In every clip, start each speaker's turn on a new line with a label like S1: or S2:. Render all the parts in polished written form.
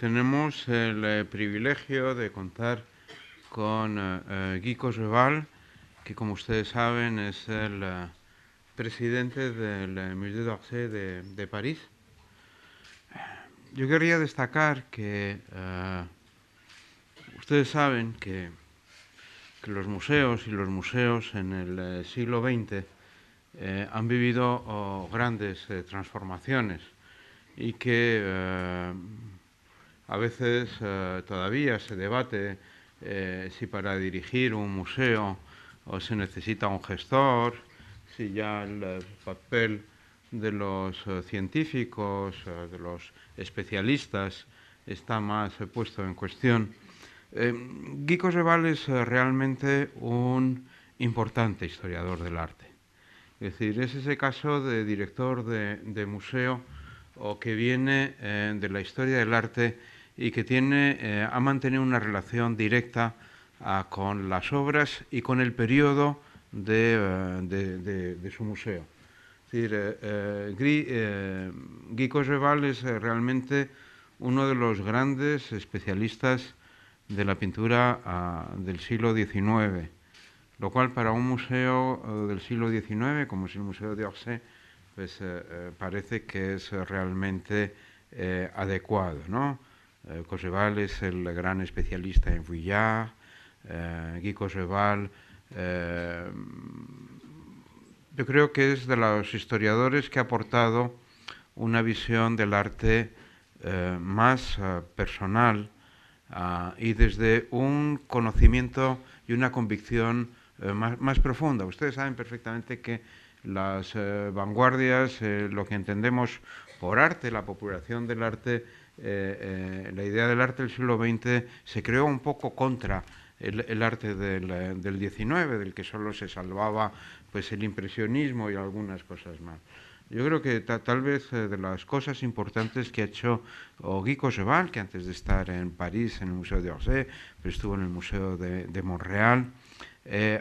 S1: tenemos el privilegio de contar con Guy Cocheval, que como ustedes saben es el presidente del Musée d'Orsay de París. Yo querría destacar que ustedes saben que los museos y los museos en el siglo XX han vivido grandes transformaciones y que a veces todavía se debate si para dirigir un museo se necesita un gestor, si ya el papel de los científicos, de los especialistas está más puesto en cuestión. Guy Cocheval es realmente un importante historiador del arte. Es decir, es ese caso de director de museo o que viene de la historia del arte y que ha mantenido una relación directa con las obras y con el periodo de su museo. Es decir, Guy Cocheval es realmente uno de los grandes especialistas de la pintura del siglo XIX, lo cual para un museo del siglo XIX, como es el Museo d'Orsay, pues parece que es realmente adecuado, ¿no? Cocheval es el gran especialista en Vuillard. Guy Cocheval yo creo que es de los historiadores que ha aportado una visión del arte más personal y desde un conocimiento y una convicción más profunda. Ustedes saben perfectamente que las vanguardias, lo que entendemos por arte, la popularización del arte, la idea del arte del siglo XX se creó un poco contra el arte del XIX, del que solo se salvaba pues el impresionismo y algunas cosas más. Yo creo que tal vez de las cosas importantes que ha hecho Guy Cocheval, que antes de estar en París, en el Museo d'Orsay, pero estuvo en el Museo de Montreal,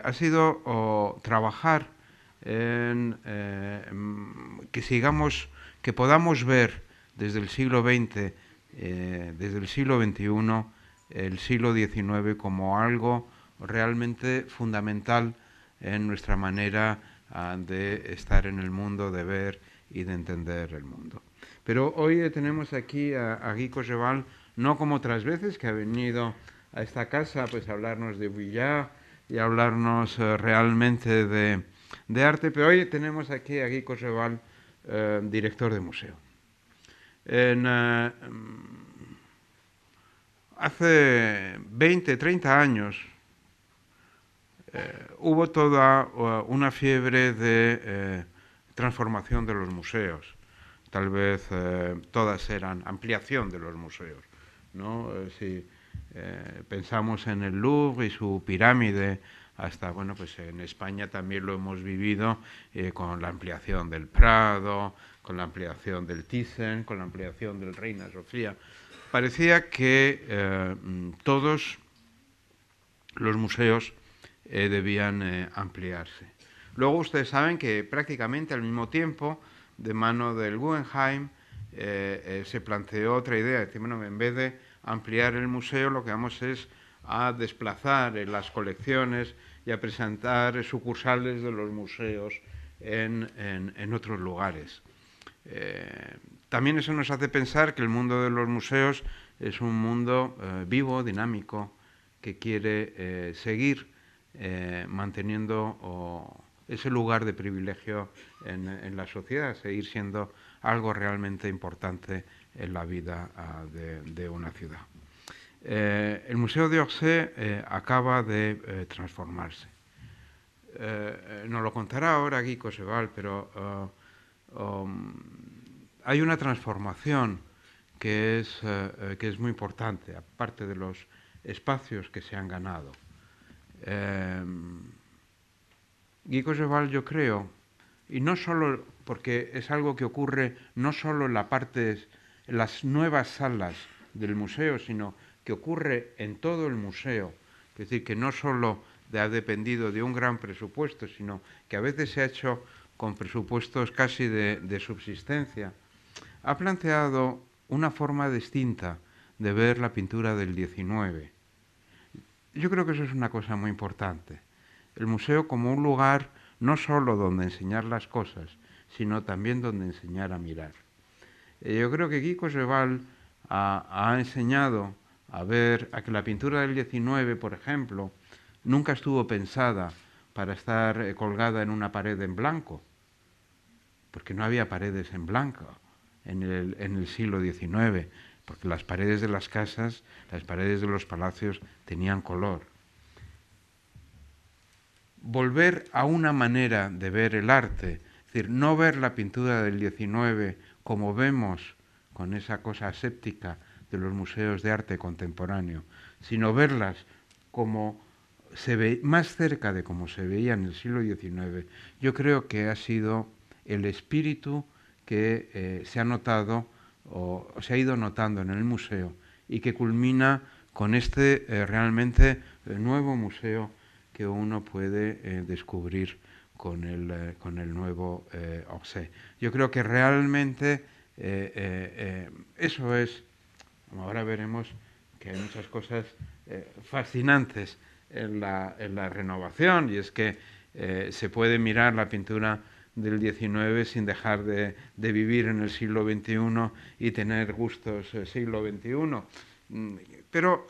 S1: ha sido trabajar en que podamos ver desde el siglo XX, desde el siglo XXI, el siglo XIX como algo realmente fundamental en nuestra manera de estar en el mundo, de ver y de entender el mundo. Pero hoy tenemos aquí a Guy Cocheval, no como otras veces que ha venido a esta casa pues a hablarnos de Vuillard y a hablarnos realmente de arte, pero hoy tenemos aquí a Guy Cocheval, director de museo. Hace 20, 30 años hubo toda una fiebre de transformación de los museos. Tal vez todas eran ampliación de los museos, ¿no? Si pensamos en el Louvre y su pirámide, hasta, bueno, pues en España también lo hemos vivido con la ampliación del Prado, con la ampliación del Thyssen, con la ampliación del Reina Sofía. Parecía que todos los museos debían ampliarse. Luego ustedes saben que prácticamente al mismo tiempo, de mano del Guggenheim, se planteó otra idea, decir, bueno, en vez de ampliar el museo, lo que vamos es a desplazar las colecciones y a presentar sucursales de los museos en otros lugares. También eso nos hace pensar que el mundo de los museos es un mundo vivo, dinámico, que quiere seguir manteniendo ese lugar de privilegio en la sociedad, seguir siendo algo realmente importante en la vida de una ciudad. El Museo d'Orsay acaba de transformarse. Nos lo contará ahora Guy Cocheval, pero hay una transformación que es muy importante, aparte de los espacios que se han ganado. Guy Cocheval, yo creo, y no solo porque es algo que ocurre no solo en en las nuevas salas del museo, sino que ocurre en todo el museo, es decir, que no solo ha dependido de un gran presupuesto, sino que a veces se ha hecho con presupuestos casi de subsistencia, ha planteado una forma distinta de ver la pintura del 19. Yo creo que eso es una cosa muy importante. El museo como un lugar no solo donde enseñar las cosas, sino también donde enseñar a mirar. Yo creo que Kiko Seval ha enseñado a ver a que la pintura del 19, por ejemplo, nunca estuvo pensada para estar colgada en una pared en blanco, porque no había paredes en blanco en el siglo XIX, porque las paredes de las casas, las paredes de los palacios tenían color. Volver a una manera de ver el arte, es decir, no ver la pintura del 19 como vemos con esa cosa aséptica de los museos de arte contemporáneo, sino verlas como más cerca de como se veía en el siglo XIX, yo creo que ha sido el espíritu que se ha notado o se ha ido notando en el museo y que culmina con este realmente nuevo museo que uno puede descubrir con el nuevo Orsay. Yo creo que realmente eso es, ahora veremos que hay muchas cosas fascinantes en la renovación, y es que se puede mirar la pintura del XIX sin dejar de vivir en el siglo XXI y tener gustos siglo XXI. Pero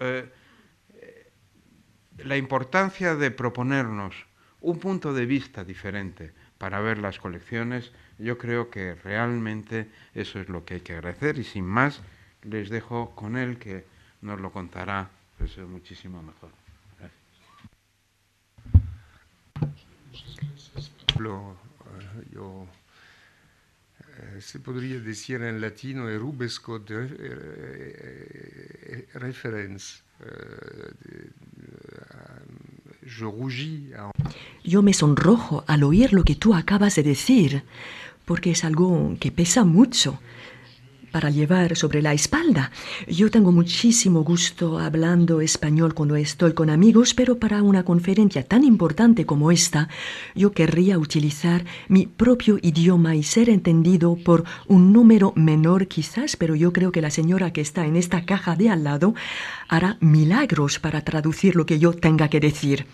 S1: la importancia de proponernos un punto de vista diferente para ver las colecciones, yo creo que realmente eso es lo que hay que agradecer, y sin más les dejo con él, que nos lo contará pues, muchísimo mejor.
S2: Yo se podría decir en latino rubesco de reference.
S3: Yo me sonrojo al oír lo que tú acabas de decir, porque es algo que pesa mucho para llevar sobre la espalda. Yo tengo muchísimo gusto hablando español cuando estoy con amigos, pero para una conferencia tan importante como esta, yo querría utilizar mi propio idioma y ser entendido por un número menor quizás, pero yo creo que la señora que está en esta caja de al lado hará milagros para traducir lo que yo tenga que decir.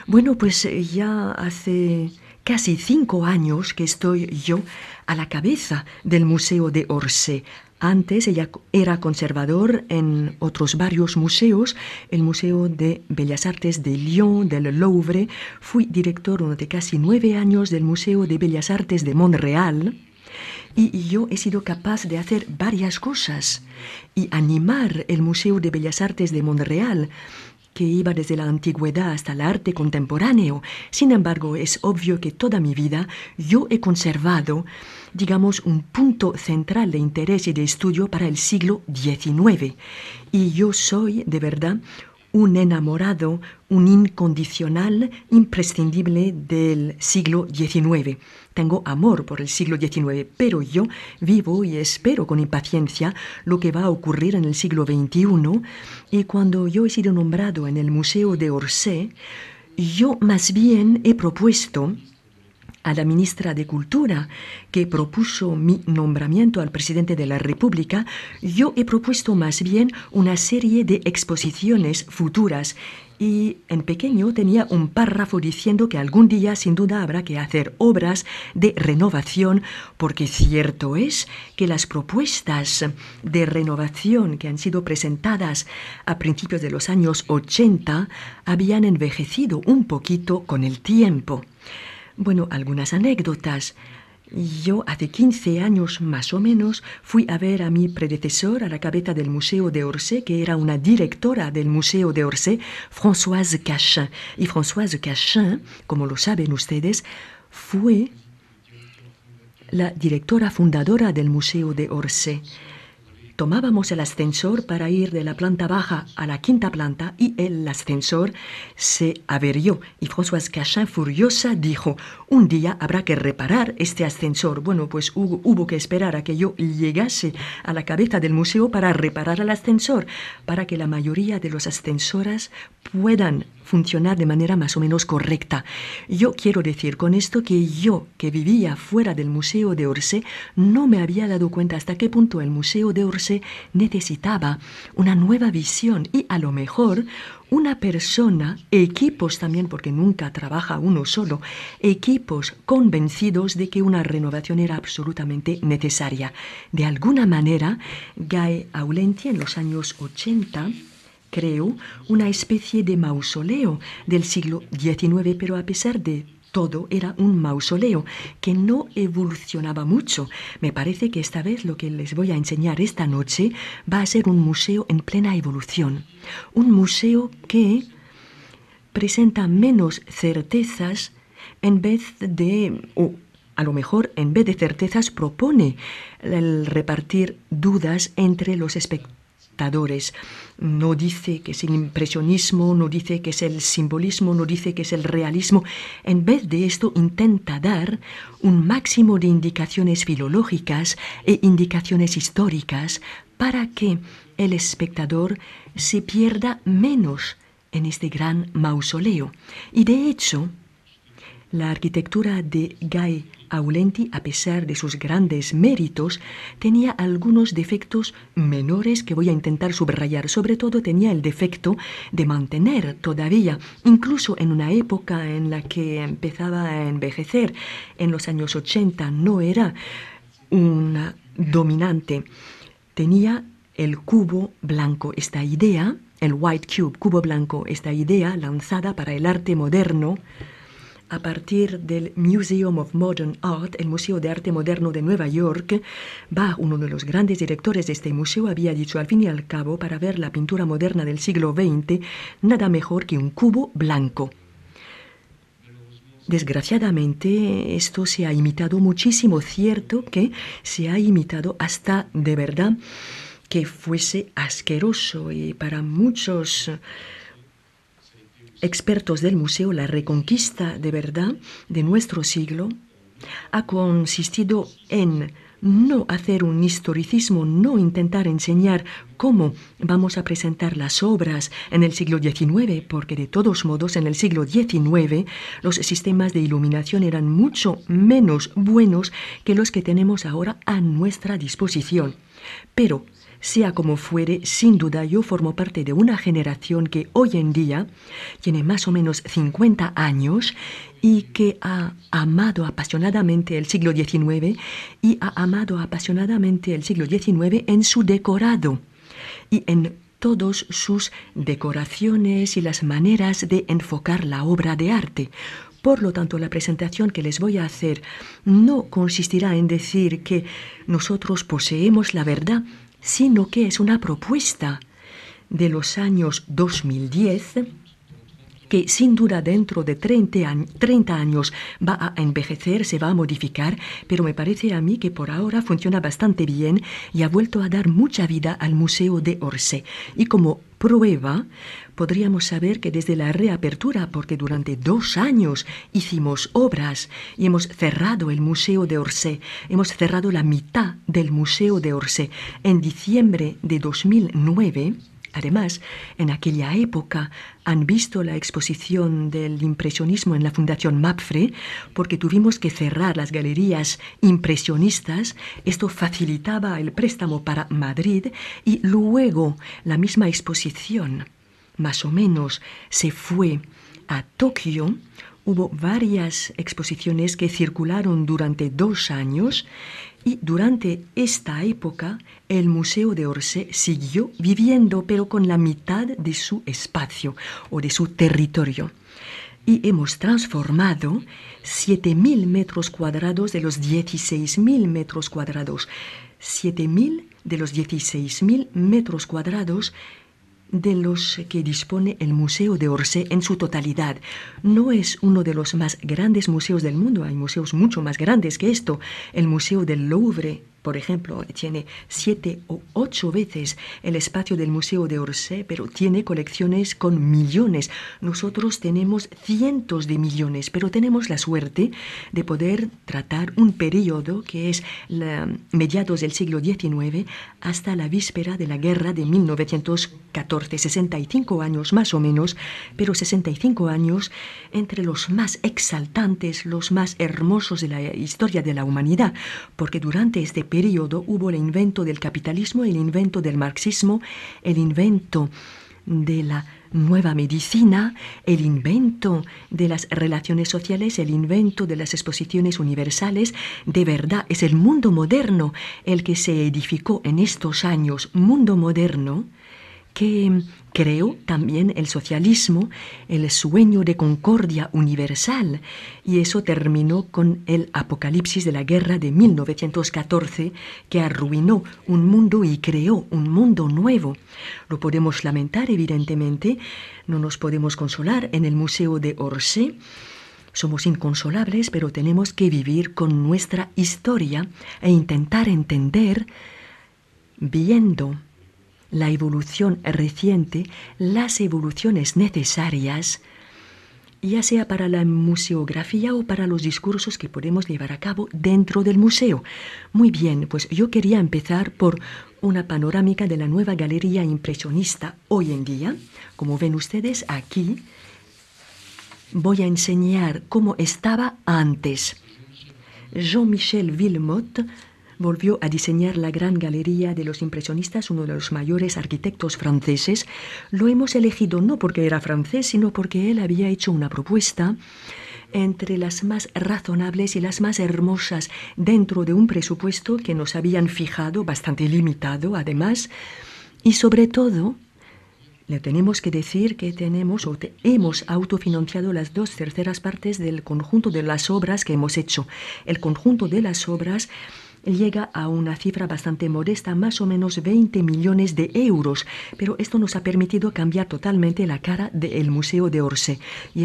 S3: Bueno, pues ya hace casi 5 años que estoy yo a la cabeza del Museo de Orsay. Antes ella era conservador en otros varios museos, el Museo de Bellas Artes de Lyon, del Louvre. Fui director durante casi 9 años del Museo de Bellas Artes de Montreal. Y yo he sido capaz de hacer varias cosas y animar el Museo de Bellas Artes de Montreal, que iba desde la antigüedad hasta el arte contemporáneo. Sin embargo, es obvio que toda mi vida yo he conservado, digamos, un punto central de interés y de estudio para el siglo XIX. Y yo soy, de verdad, un enamorado, un incondicional, imprescindible del siglo XIX. Tengo amor por el siglo XIX, pero yo vivo y espero con impaciencia lo que va a ocurrir en el siglo XXI. Y cuando yo he sido nombrado en el Museo de Orsay, yo más bien he propuesto a la ministra de Cultura, que propuso mi nombramiento al presidente de la República, yo he propuesto más bien una serie de exposiciones futuras. Y en pequeño tenía un párrafo diciendo que algún día sin duda habrá que hacer obras de renovación, porque cierto es que las propuestas de renovación que han sido presentadas a principios de los años 80 habían envejecido un poquito con el tiempo. Bueno, algunas anécdotas. Yo hace 15 años más o menos fui a ver a mi predecesor a la cabeza del Museo de Orsay, que era una directora del Museo de Orsay, Françoise Cachin. Y Françoise Cachin, como lo saben ustedes, fue la directora fundadora del Museo de Orsay. Tomábamos el ascensor para ir de la planta baja a la quinta planta y el ascensor se averió. Y Françoise Cachin, furiosa, dijo, un día habrá que reparar este ascensor. Bueno, pues hubo que esperar a que yo llegase a la cabeza del museo para reparar el ascensor, para que la mayoría de los ascensores puedan funcionar de manera más o menos correcta. Yo quiero decir con esto que yo, que vivía fuera del Museo de Orsay, no me había dado cuenta hasta qué punto el Museo de Orsay necesitaba una nueva visión y a lo mejor una persona, equipos también, porque nunca trabaja uno solo, equipos convencidos de que una renovación era absolutamente necesaria. De alguna manera, Guy Aulenti en los años 80 creó una especie de mausoleo del siglo XIX, pero a pesar de todo era un mausoleo que no evolucionaba mucho. Me parece que esta vez lo que les voy a enseñar esta noche va a ser un museo en plena evolución. Un museo que presenta menos certezas en vez de, o a lo mejor en vez de certezas propone el repartir dudas entre los espectadores. No dice que es el impresionismo, no dice que es el simbolismo, no dice que es el realismo. En vez de esto intenta dar un máximo de indicaciones filológicas e indicaciones históricas para que el espectador se pierda menos en este gran mausoleo. Y de hecho, la arquitectura de Guy Aulenti, a pesar de sus grandes méritos, tenía algunos defectos menores que voy a intentar subrayar. Sobre todo tenía el defecto de mantener todavía, incluso en una época en la que empezaba a envejecer, en los años 80 no era una dominante. Tenía el cubo blanco, esta idea, el white cube, cubo blanco, esta idea lanzada para el arte moderno, a partir del Museum of Modern Art, el Museo de Arte Moderno de Nueva York. Bach, uno de los grandes directores de este museo, había dicho al fin y al cabo, para ver la pintura moderna del siglo XX, nada mejor que un cubo blanco. Desgraciadamente, esto se ha imitado muchísimo, cierto que se ha imitado hasta de verdad que fuese asqueroso, y para muchos expertos del museo, la reconquista de verdad de nuestro siglo ha consistido en no hacer un historicismo, no intentar enseñar cómo vamos a presentar las obras en el siglo XIX, porque de todos modos en el siglo XIX los sistemas de iluminación eran mucho menos buenos que los que tenemos ahora a nuestra disposición. Pero sea como fuere, sin duda yo formo parte de una generación que hoy en día tiene más o menos 50 años y que ha amado apasionadamente el siglo XIX y ha amado apasionadamente el siglo XIX en su decorado y en todas sus decoraciones y las maneras de enfocar la obra de arte. Por lo tanto, la presentación que les voy a hacer no consistirá en decir que nosotros poseemos la verdad, sino que es una propuesta de los años 2010 que sin duda dentro de 30 años va a envejecer, se va a modificar, pero me parece a mí que por ahora funciona bastante bien y ha vuelto a dar mucha vida al Museo de Orsay. Y como prueba, podríamos saber que desde la reapertura, porque durante 2 años hicimos obras y hemos cerrado el Museo de Orsay, hemos cerrado la mitad del Museo de Orsay en diciembre de 2009, además, en aquella época han visto la exposición del impresionismo en la Fundación MAPFRE, porque tuvimos que cerrar las galerías impresionistas. Esto facilitaba el préstamo para Madrid y luego la misma exposición, más o menos, se fue a Tokio. Hubo varias exposiciones que circularon durante 2 años y durante esta época el Museo de Orsay siguió viviendo, pero con la mitad de su espacio o de su territorio. Y hemos transformado 7.000 metros cuadrados de los 16.000 metros cuadrados. 7.000 de los 16.000 metros cuadrados de los que dispone el Museo de Orsay en su totalidad. No es uno de los más grandes museos del mundo, hay museos mucho más grandes que esto. El Museo del Louvre por ejemplo, tiene 7 o 8 veces el espacio del Museo de Orsay, pero tiene colecciones con millones. Nosotros tenemos cientos de millones, pero tenemos la suerte de poder tratar un periodo que es mediados del siglo XIX hasta la víspera de la guerra de 1914, 65 años más o menos, pero 65 años entre los más exaltantes, los más hermosos de la historia de la humanidad, porque durante este periodo hubo el invento del capitalismo, el invento del marxismo, el invento de la nueva medicina, el invento de las relaciones sociales, el invento de las exposiciones universales. De verdad, es el mundo moderno el que se edificó en estos años, mundo moderno, que creó también el socialismo, el sueño de concordia universal, y eso terminó con el apocalipsis de la guerra de 1914, que arruinó un mundo y creó un mundo nuevo. Lo podemos lamentar, evidentemente, no nos podemos consolar en el Museo de Orsay. Somos inconsolables, pero tenemos que vivir con nuestra historia e intentar entender, viendo la evolución reciente, las evoluciones necesarias, ya sea para la museografía o para los discursos que podemos llevar a cabo dentro del museo. Muy bien, pues yo quería empezar por una panorámica de la nueva galería impresionista hoy en día. Como ven ustedes aquí, voy a enseñar cómo estaba antes. Jean-Michel Wilmot volvió a diseñar la gran galería de los impresionistas, uno de los mayores arquitectos franceses. Lo hemos elegido no porque era francés, sino porque él había hecho una propuesta entre las más razonables y las más hermosas dentro de un presupuesto que nos habían fijado, bastante limitado además, y sobre todo le tenemos que decir que hemos autofinanciado las 2/3 partes del conjunto de las obras que hemos hecho. El conjunto de las obras llega a una cifra bastante modesta, más o menos 20 millones de euros, pero esto nos ha permitido cambiar totalmente la cara del Museo de Orsay. Y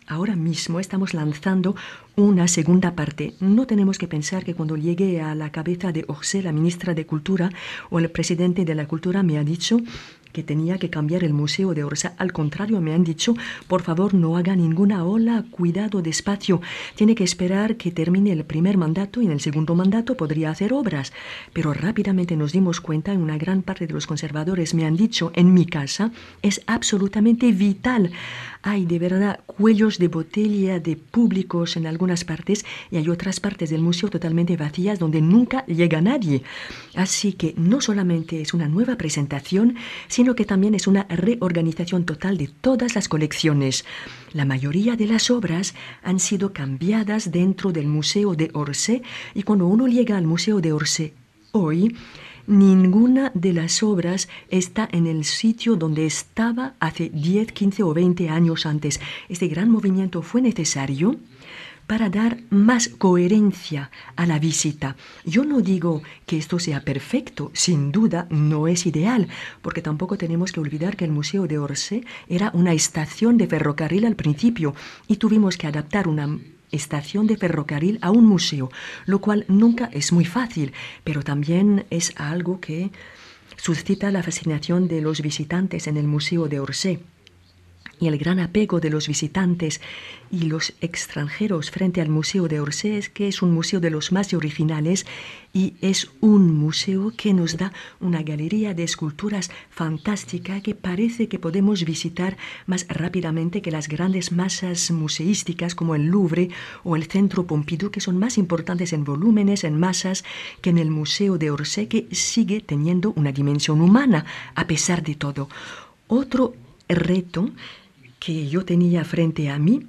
S3: ahora mismo estamos lanzando una segunda parte. No tenemos que pensar que cuando llegue a la cabeza de Orsay, la ministra de Cultura o el presidente de la Cultura me ha dicho que tenía que cambiar el Museo de Orsay. Al contrario, me han dicho, por favor, no haga ninguna ola, cuidado, despacio. Tiene que esperar que termine el primer mandato y en el segundo mandato podría hacer obras. Pero rápidamente nos dimos cuenta, y una gran parte de los conservadores me han dicho, en mi casa es absolutamente vital. Hay de verdad cuellos de botella de públicos en algunas partes y hay otras partes del museo totalmente vacías donde nunca llega nadie. Así que no solamente es una nueva presentación, sino que también es una reorganización total de todas las colecciones. La mayoría de las obras han sido cambiadas dentro del Museo de Orsay y cuando uno llega al Museo de Orsay hoy, ninguna de las obras está en el sitio donde estaba hace 10, 15 o 20 años antes. Este gran movimiento fue necesario para dar más coherencia a la visita. Yo no digo que esto sea perfecto, sin duda no es ideal, porque tampoco tenemos que olvidar que el Museo de Orsay era una estación de ferrocarril al principio y tuvimos que adaptar una estación de ferrocarril a un museo, lo cual nunca es muy fácil, pero también es algo que suscita la fascinación de los visitantes en el Museo de Orsay. Y el gran apego de los visitantes y los extranjeros frente al Museo de Orsay es que es un museo de los más originales y es un museo que nos da una galería de esculturas fantástica que parece que podemos visitar más rápidamente que las grandes masas museísticas como el Louvre o el Centro Pompidou, que son más importantes en volúmenes, en masas, que en el Museo de Orsay, que sigue teniendo una dimensión humana a pesar de todo. Otro reto que yo tenía frente a mí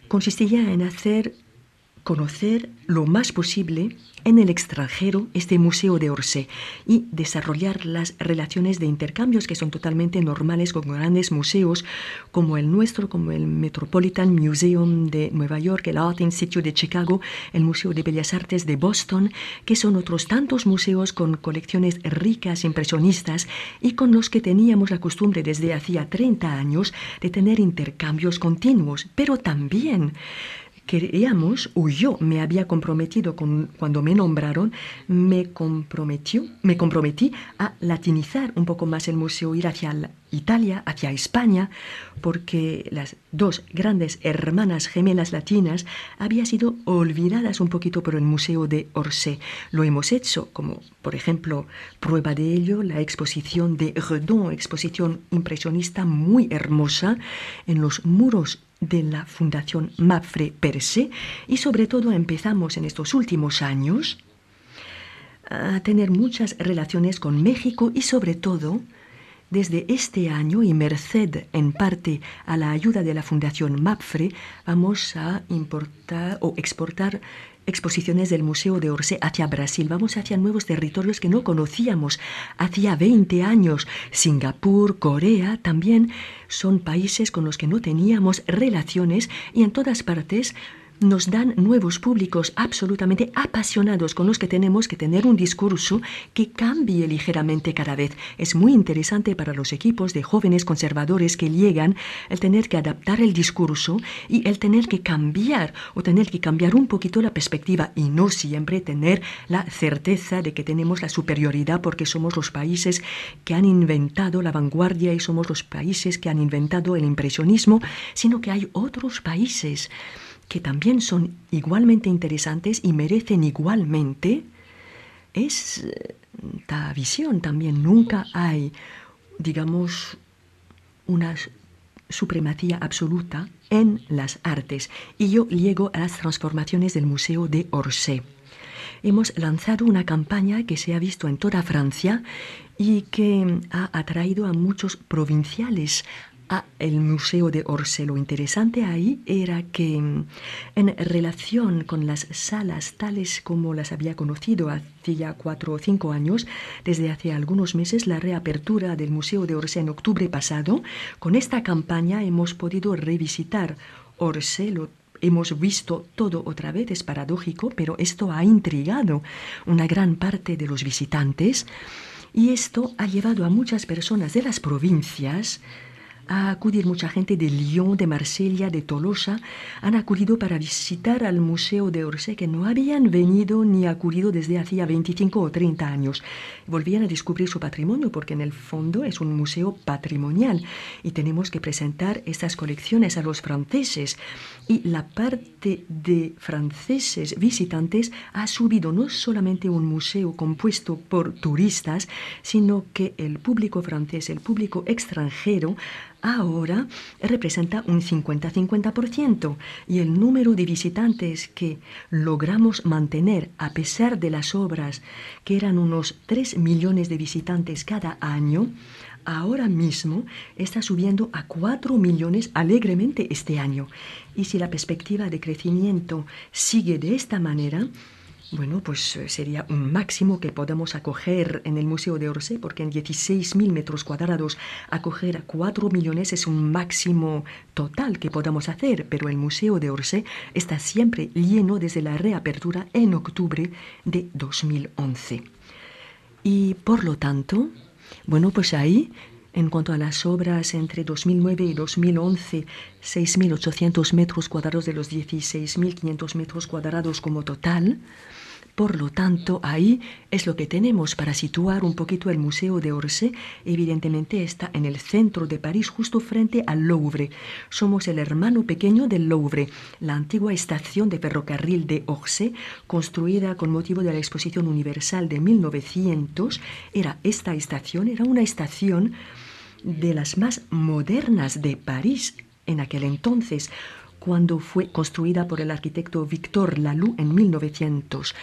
S3: consistía en hacer conocer lo más posible en el extranjero este Museo de Orsay y desarrollar las relaciones de intercambios que son totalmente normales con grandes museos como el nuestro, como el Metropolitan Museum de Nueva York, el Art Institute de Chicago, el Museo de Bellas Artes de Boston, que son otros tantos museos con colecciones ricas, impresionistas y con los que teníamos la costumbre desde hacía 30 años de tener intercambios continuos, pero también queríamos, o yo me había comprometido cuando me nombraron, me comprometí a latinizar un poco más el museo, ir hacia Italia, hacia España, porque las dos grandes hermanas gemelas latinas habían sido olvidadas un poquito por el Museo de Orsay. Lo hemos hecho, como por ejemplo, prueba de ello, la exposición de Redon, exposición impresionista muy hermosa en los muros de la Fundación Mapfre per se, y sobre todo empezamos en estos últimos años a tener muchas relaciones con México y sobre todo desde este año, y merced en parte a la ayuda de la Fundación Mapfre, vamos a importar o exportar exposiciones del Museo de Orsay hacia Brasil. Vamos hacia nuevos territorios que no conocíamos hacía 20 años. Singapur, Corea también son países con los que no teníamos relaciones, y en todas partes nos dan nuevos públicos absolutamente apasionados con los que tenemos que tener un discurso que cambie ligeramente cada vez. Es muy interesante para los equipos de jóvenes conservadores que llegan el tener que adaptar el discurso y el tener que cambiar o tener que cambiar un poquito la perspectiva, y no siempre tener la certeza de que tenemos la superioridad porque somos los países que han inventado la vanguardia y somos los países que han inventado el impresionismo, sino que hay otros países que también son igualmente interesantes y merecen igualmente esta visión también. Nunca hay, digamos, una supremacía absoluta en las artes. Y yo llego a las transformaciones del Museo de Orsay. Hemos lanzado una campaña que se ha visto en toda Francia y que ha atraído a muchos provinciales a el Museo de Orsay. Lo interesante ahí era que en relación con las salas tales como las había conocido hace ya 4 o 5 años, desde hace algunos meses la reapertura del Museo de Orsay en octubre pasado, con esta campaña hemos podido revisitar Orsay, hemos visto todo otra vez. Es paradójico, pero esto ha intrigado una gran parte de los visitantes, y esto ha llevado a muchas personas de las provincias a acudir. Mucha gente de Lyon, de Marsella, de Tolosa, han acudido para visitar al Museo de Orsay, que no habían venido ni acudido desde hacía 25 o 30 años. Volvían a descubrir su patrimonio, porque en el fondo es un museo patrimonial y tenemos que presentar estas colecciones a los franceses. Y la parte de franceses visitantes ha subido. No solamente un museo compuesto por turistas, sino que el público francés, el público extranjero, ahora representa un 50-50%, y el número de visitantes que logramos mantener a pesar de las obras, que eran unos 3 millones de visitantes cada año, ahora mismo está subiendo a 4 millones alegremente este año. Y si la perspectiva de crecimiento sigue de esta manera, bueno, pues sería un máximo que podamos acoger en el Museo de Orsay, porque en 16.000 metros cuadrados acoger a 4 millones es un máximo total que podamos hacer, pero el Museo de Orsay está siempre lleno desde la reapertura en octubre de 2011. Y por lo tanto, bueno, pues ahí, en cuanto a las obras entre 2009 y 2011, 6.800 metros cuadrados de los 16.500 metros cuadrados como total. Por lo tanto, ahí es lo que tenemos para situar un poquito el Museo de Orsay. Evidentemente está en el centro de París, justo frente al Louvre. Somos el hermano pequeño del Louvre, la antigua estación de ferrocarril de Orsay, construida con motivo de la Exposición Universal de 1900. Esta estación era una estación de las más modernas de París en aquel entonces, cuando fue construida por el arquitecto Victor Laloux en 1900.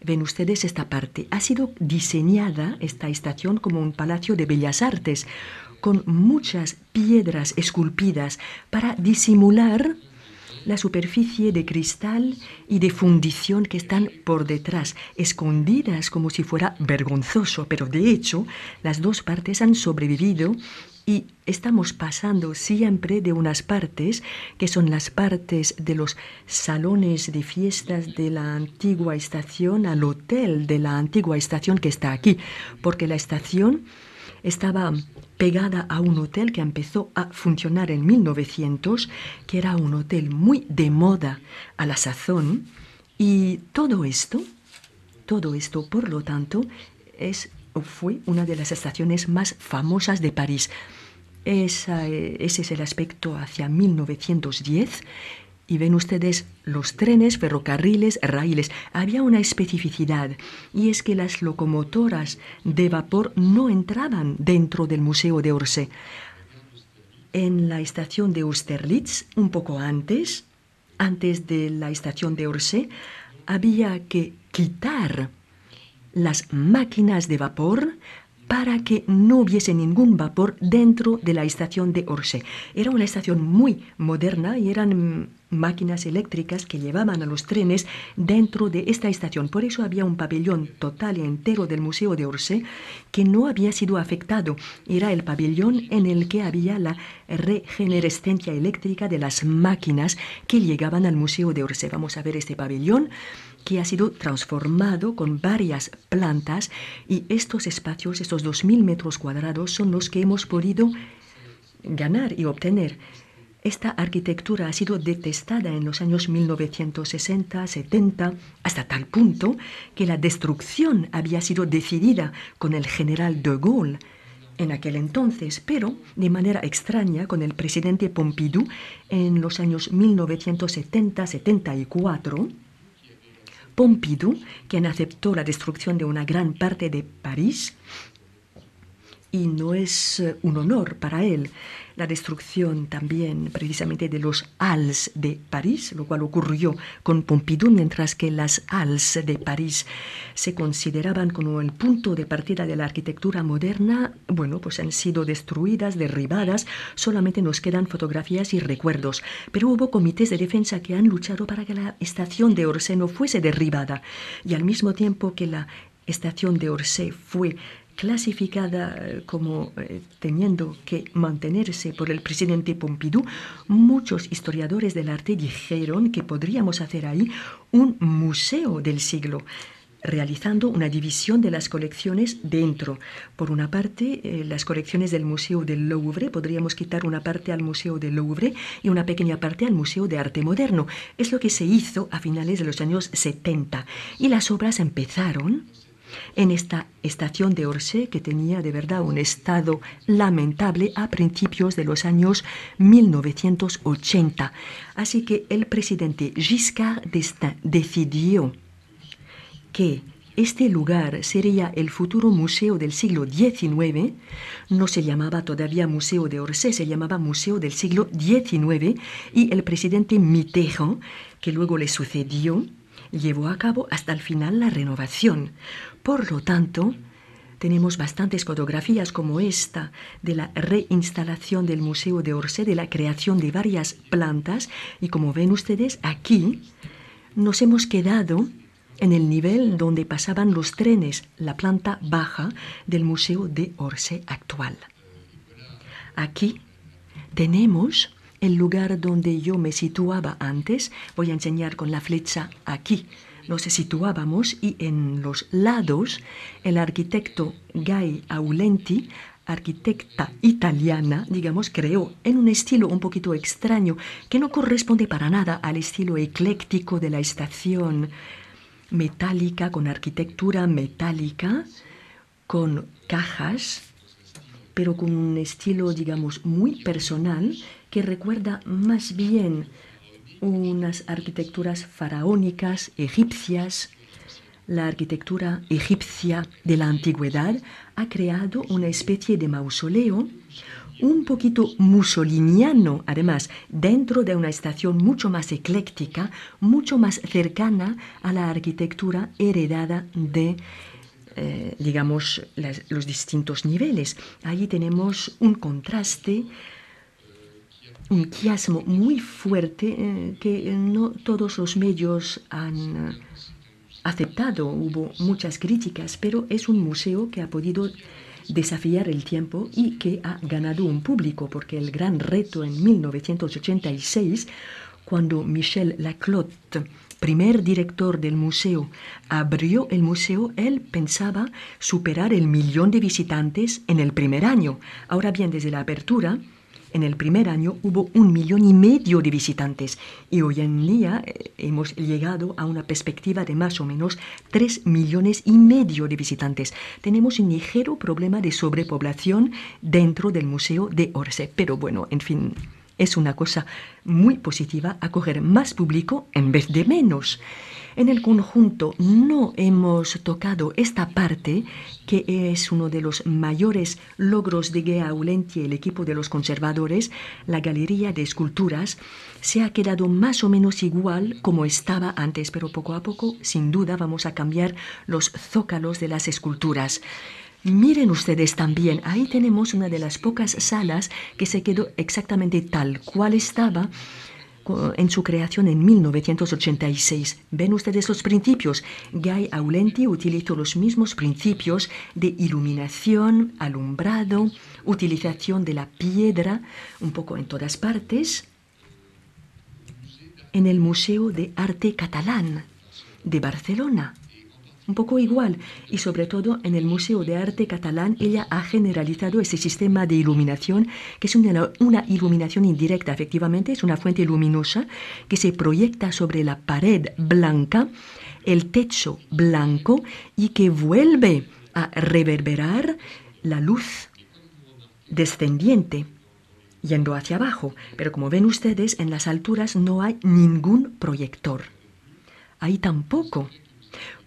S3: Ven ustedes esta parte. Ha sido diseñada esta estación como un palacio de bellas artes, con muchas piedras esculpidas para disimular la superficie de cristal y de fundición que están por detrás, escondidas como si fuera vergonzoso, pero de hecho las dos partes han sobrevivido. Y estamos pasando siempre de unas partes que son las partes de los salones de fiestas de la antigua estación al hotel de la antigua estación que está aquí, porque la estación estaba pegada a un hotel que empezó a funcionar en 1900, que era un hotel muy de moda a la sazón. Y todo esto, por lo tanto, fue una de las estaciones más famosas de París. Ese es el aspecto hacia 1910. Y ven ustedes los trenes, ferrocarriles, raíles. Había una especificidad, y es que las locomotoras de vapor no entraban dentro del Museo de Orsay. En la estación de Austerlitz, un poco antes de la estación de Orsay, había que quitar las máquinas de vapor para que no hubiese ningún vapor dentro de la estación de Orsay. Era una estación muy moderna y eran máquinas eléctricas que llevaban a los trenes dentro de esta estación. Por eso había un pabellón total y entero del Museo de Orsay que no había sido afectado. Era el pabellón en el que había la regenerescencia eléctrica de las máquinas que llegaban al Museo de Orsay. Vamos a ver este pabellón que ha sido transformado con varias plantas, y estos espacios, estos 2000 metros cuadrados, son los que hemos podido ganar y obtener. Esta arquitectura ha sido detestada en los años 1960, 70, hasta tal punto que la destrucción había sido decidida con el general de Gaulle en aquel entonces, pero de manera extraña con el presidente Pompidou en los años 1970-74. Pompidou, quien aceptó la destrucción de una gran parte de París, y no es un honor para él la destrucción también precisamente de los Halles de París, lo cual ocurrió con Pompidou, mientras que las Halles de París se consideraban como el punto de partida de la arquitectura moderna. Bueno, pues han sido destruidas, derribadas, solamente nos quedan fotografías y recuerdos. Pero hubo comités de defensa que han luchado para que la estación de Orsay no fuese derribada, y al mismo tiempo que la estación de Orsay fue clasificada como teniendo que mantenerse por el presidente Pompidou, muchos historiadores del arte dijeron que podríamos hacer ahí un museo del siglo, realizando una división de las colecciones dentro. Por una parte, las colecciones del Museo del Louvre, podríamos quitar una parte al Museo del Louvre y una pequeña parte al Museo de Arte Moderno. Es lo que se hizo a finales de los años 70, y las obras empezaron en esta estación de Orsay, que tenía de verdad un estado lamentable a principios de los años 1980. Así que el presidente Giscard d'Estaing decidió que este lugar sería el futuro museo del siglo XIX. No se llamaba todavía Museo de Orsay, se llamaba Museo del siglo XIX, y el presidente Mitterrand, que luego le sucedió, llevó a cabo hasta el final la renovación. Por lo tanto, tenemos bastantes fotografías como esta de la reinstalación del Museo de Orsay, de la creación de varias plantas, y como ven ustedes aquí, nos hemos quedado en el nivel donde pasaban los trenes, la planta baja del Museo de Orsay actual. Aquí tenemos el lugar donde yo me situaba antes. Voy a enseñar con la flecha aquí. Nos situábamos, y en los lados el arquitecto Gai Aulenti, arquitecta italiana, digamos, creó en un estilo un poquito extraño que no corresponde para nada al estilo ecléctico de la estación metálica, con arquitectura metálica, con cajas, pero con un estilo, digamos, muy personal, que recuerda más bien unas arquitecturas faraónicas egipcias. La arquitectura egipcia de la antigüedad ha creado una especie de mausoleo un poquito mussoliniano, además, dentro de una estación mucho más ecléctica, mucho más cercana a la arquitectura heredada de digamos, los distintos niveles. Allí tenemos un contraste, un quiasmo muy fuerte que no todos los medios han aceptado. Hubo muchas críticas, pero es un museo que ha podido desafiar el tiempo y que ha ganado un público, porque el gran reto en 1986, cuando Michel Laclotte primer director del museo abrió el museo, él pensaba superar el 1.000.000 de visitantes en el primer año. Ahora bien, desde la apertura, en el primer año hubo 1,5 millones de visitantes y hoy en día hemos llegado a una perspectiva de más o menos 3,5 millones de visitantes. Tenemos un ligero problema de sobrepoblación dentro del Museo de Orsay, pero bueno, en fin, es una cosa muy positiva acoger más público en vez de menos. En el conjunto no hemos tocado esta parte, que es uno de los mayores logros de Guy Aulenti y el equipo de los conservadores. La galería de esculturas se ha quedado más o menos igual como estaba antes, pero poco a poco, sin duda, vamos a cambiar los zócalos de las esculturas. Miren ustedes también, ahí tenemos una de las pocas salas que se quedó exactamente tal cual estaba en su creación en 1986. ¿Ven ustedes los principios? Guy Aulenti utilizó los mismos principios de iluminación, alumbrado, utilización de la piedra, un poco en todas partes, en el Museo de Arte Catalán de Barcelona. Un poco igual, y sobre todo en el Museo de Arte Catalán ella ha generalizado ese sistema de iluminación, que es una iluminación indirecta, efectivamente, es una fuente luminosa que se proyecta sobre la pared blanca, el techo blanco, y que vuelve a reverberar la luz descendiente, yendo hacia abajo. Pero como ven ustedes, en las alturas no hay ningún proyector. Ahí tampoco.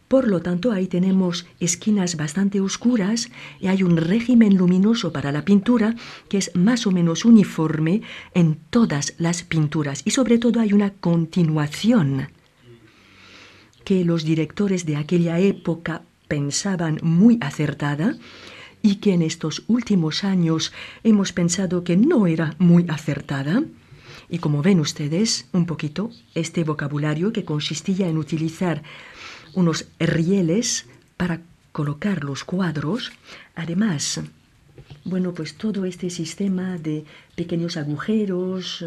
S3: Por lo tanto, ahí tenemos esquinas bastante oscuras y hay un régimen luminoso para la pintura que es más o menos uniforme en todas las pinturas. Y sobre todo hay una continuación que los directores de aquella época pensaban muy acertada y que en estos últimos años hemos pensado que no era muy acertada. Y como ven ustedes, un poquito, este vocabulario que consistía en utilizar unos rieles para colocar los cuadros. Además, bueno, pues todo este sistema de pequeños agujeros,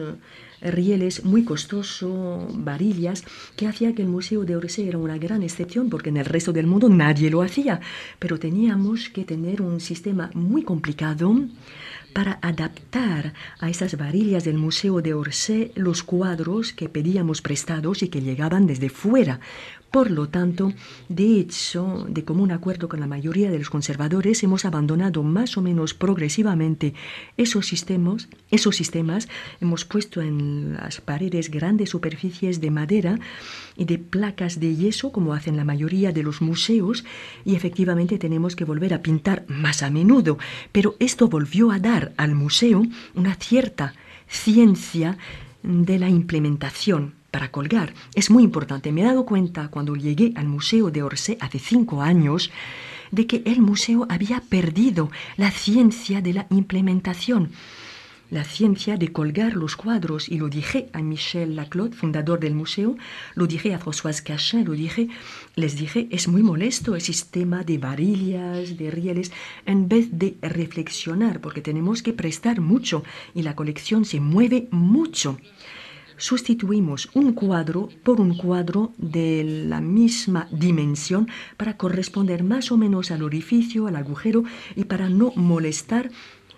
S3: rieles muy costoso, varillas, que hacía que el Museo de Orsay era una gran excepción, porque en el resto del mundo nadie lo hacía. Pero teníamos que tener un sistema muy complicado para adaptar a esas varillas del Museo de Orsay los cuadros que pedíamos prestados y que llegaban desde fuera. Por lo tanto, de hecho, de común acuerdo con la mayoría de los conservadores, hemos abandonado más o menos progresivamente esos sistemas, hemos puesto en las paredes grandes superficies de madera y de placas de yeso, como hacen la mayoría de los museos, y efectivamente tenemos que volver a pintar más a menudo. Pero esto volvió a dar al museo una cierta ciencia de la implementación para colgar. Es muy importante. Me he dado cuenta cuando llegué al Museo de Orsay hace 5 años de que el museo había perdido la ciencia de la implementación, la ciencia de colgar los cuadros. Y lo dije a Michel Laclot, fundador del museo, lo dije a Françoise Cachin, les dije, es muy molesto el sistema de varillas, de rieles, en vez de reflexionar, porque tenemos que prestar mucho y la colección se mueve mucho. Sustituimos un cuadro por un cuadro de la misma dimensión para corresponder más o menos al orificio, al agujero, y para no molestar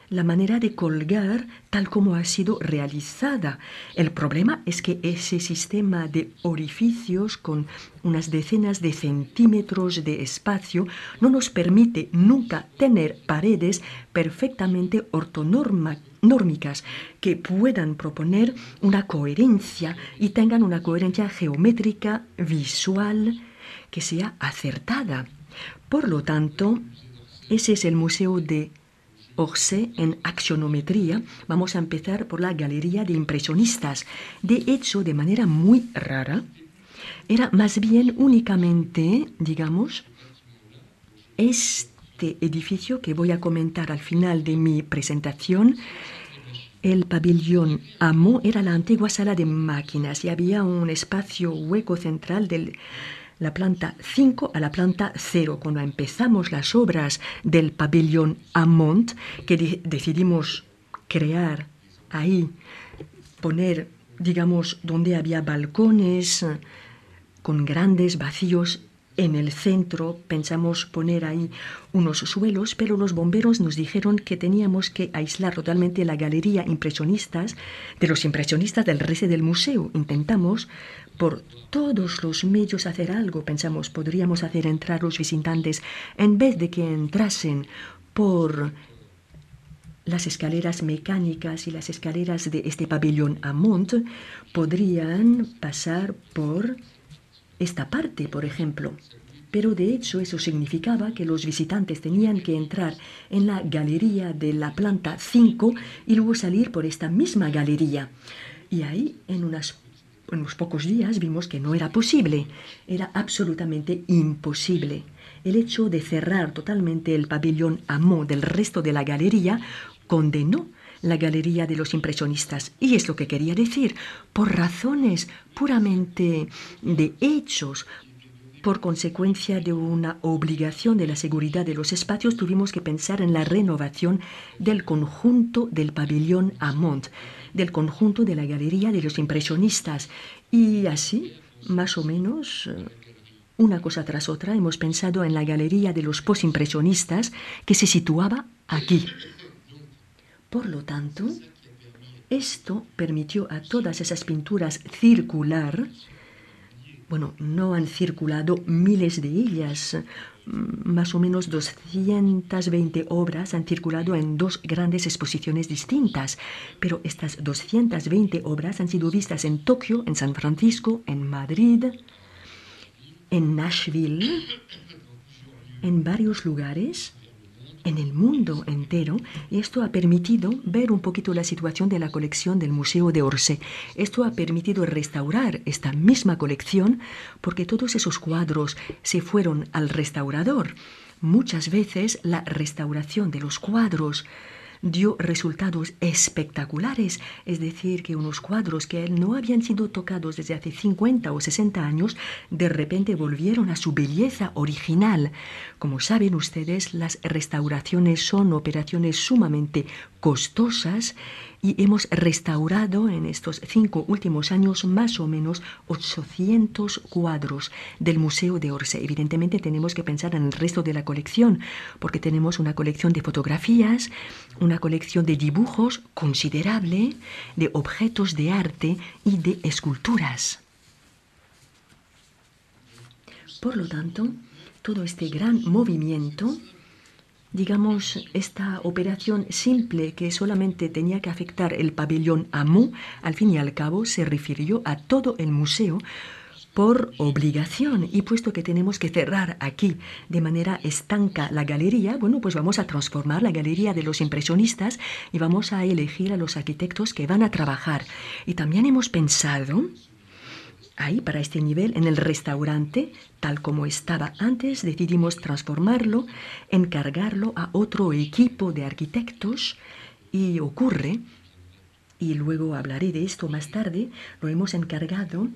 S3: la manera de colgar tal como ha sido realizada. El problema es que ese sistema de orificios con unas decenas de centímetros de espacio no nos permite nunca tener paredes perfectamente ortonórmicas que puedan proponer una coherencia y tengan una coherencia geométrica, visual, que sea acertada. Por lo tanto, ese es el Museo de Orsay en accionometría. Vamos a empezar por la galería de impresionistas. De hecho, de manera muy rara, era más bien únicamente, digamos, este edificio que voy a comentar al final de mi presentación. El pabellón Amo era la antigua sala de máquinas y había un espacio hueco central de la planta 5 a la planta 0. Cuando empezamos las obras del pabellón Amont, que decidimos crear ahí, poner, digamos, donde había balcones con grandes vacíos en el centro. Pensamos poner ahí unos suelos, pero los bomberos nos dijeron que teníamos que aislar totalmente la galería de los impresionistas del resto del museo. Intentamos por todos los medios hacer algo. Pensamos, podríamos hacer entrar los visitantes, en vez de que entrasen por las escaleras mecánicas y las escaleras de este pabellón Amont, podrían pasar por esta parte, por ejemplo. Pero de hecho eso significaba que los visitantes tenían que entrar en la galería de la planta 5 y luego salir por esta misma galería. Y ahí, en unos pocos días, vimos que no era posible. Era absolutamente imposible. El hecho de cerrar totalmente el pabellón Amont del resto de la galería condenó la galería de los impresionistas. Y es lo que quería decir, por razones puramente de hechos, por consecuencia de una obligación de la seguridad de los espacios, tuvimos que pensar en la renovación del conjunto del pabellón Amont, del conjunto de la galería de los impresionistas. Y así, más o menos, una cosa tras otra, hemos pensado en la galería de los postimpresionistas que se situaba aquí. Por lo tanto, esto permitió a todas esas pinturas circular. Bueno, no han circulado miles de ellas, más o menos 220 obras han circulado en 2 grandes exposiciones distintas, pero estas 220 obras han sido vistas en Tokio, en San Francisco, en Madrid, en Nashville, en varios lugares, en el mundo entero, y esto ha permitido ver un poquito la situación de la colección del Museo de Orsay. Esto ha permitido restaurar esta misma colección porque todos esos cuadros se fueron al restaurador. Muchas veces la restauración de los cuadros dio resultados espectaculares, es decir, que unos cuadros que no habían sido tocados desde hace 50 o 60 años, de repente volvieron a su belleza original. Como saben ustedes, las restauraciones son operaciones sumamente costosas y hemos restaurado en estos 5 últimos años más o menos 800 cuadros del Museo de Orsay. Evidentemente tenemos que pensar en el resto de la colección, porque tenemos una colección de fotografías, una colección de dibujos considerable, de objetos de arte y de esculturas. Por lo tanto, todo este gran movimiento, digamos, esta operación simple que solamente tenía que afectar el pabellón Amont, al fin y al cabo se refirió a todo el museo por obligación. Y puesto que tenemos que cerrar aquí de manera estanca la galería, bueno, pues vamos a transformar la galería de los impresionistas y vamos a elegir a los arquitectos que van a trabajar. Y también hemos pensado ahí, para este nivel, en el restaurante, tal como estaba antes, decidimos transformarlo, encargarlo a otro equipo de arquitectos y ocurre, y luego hablaré de esto más tarde, lo hemos encargado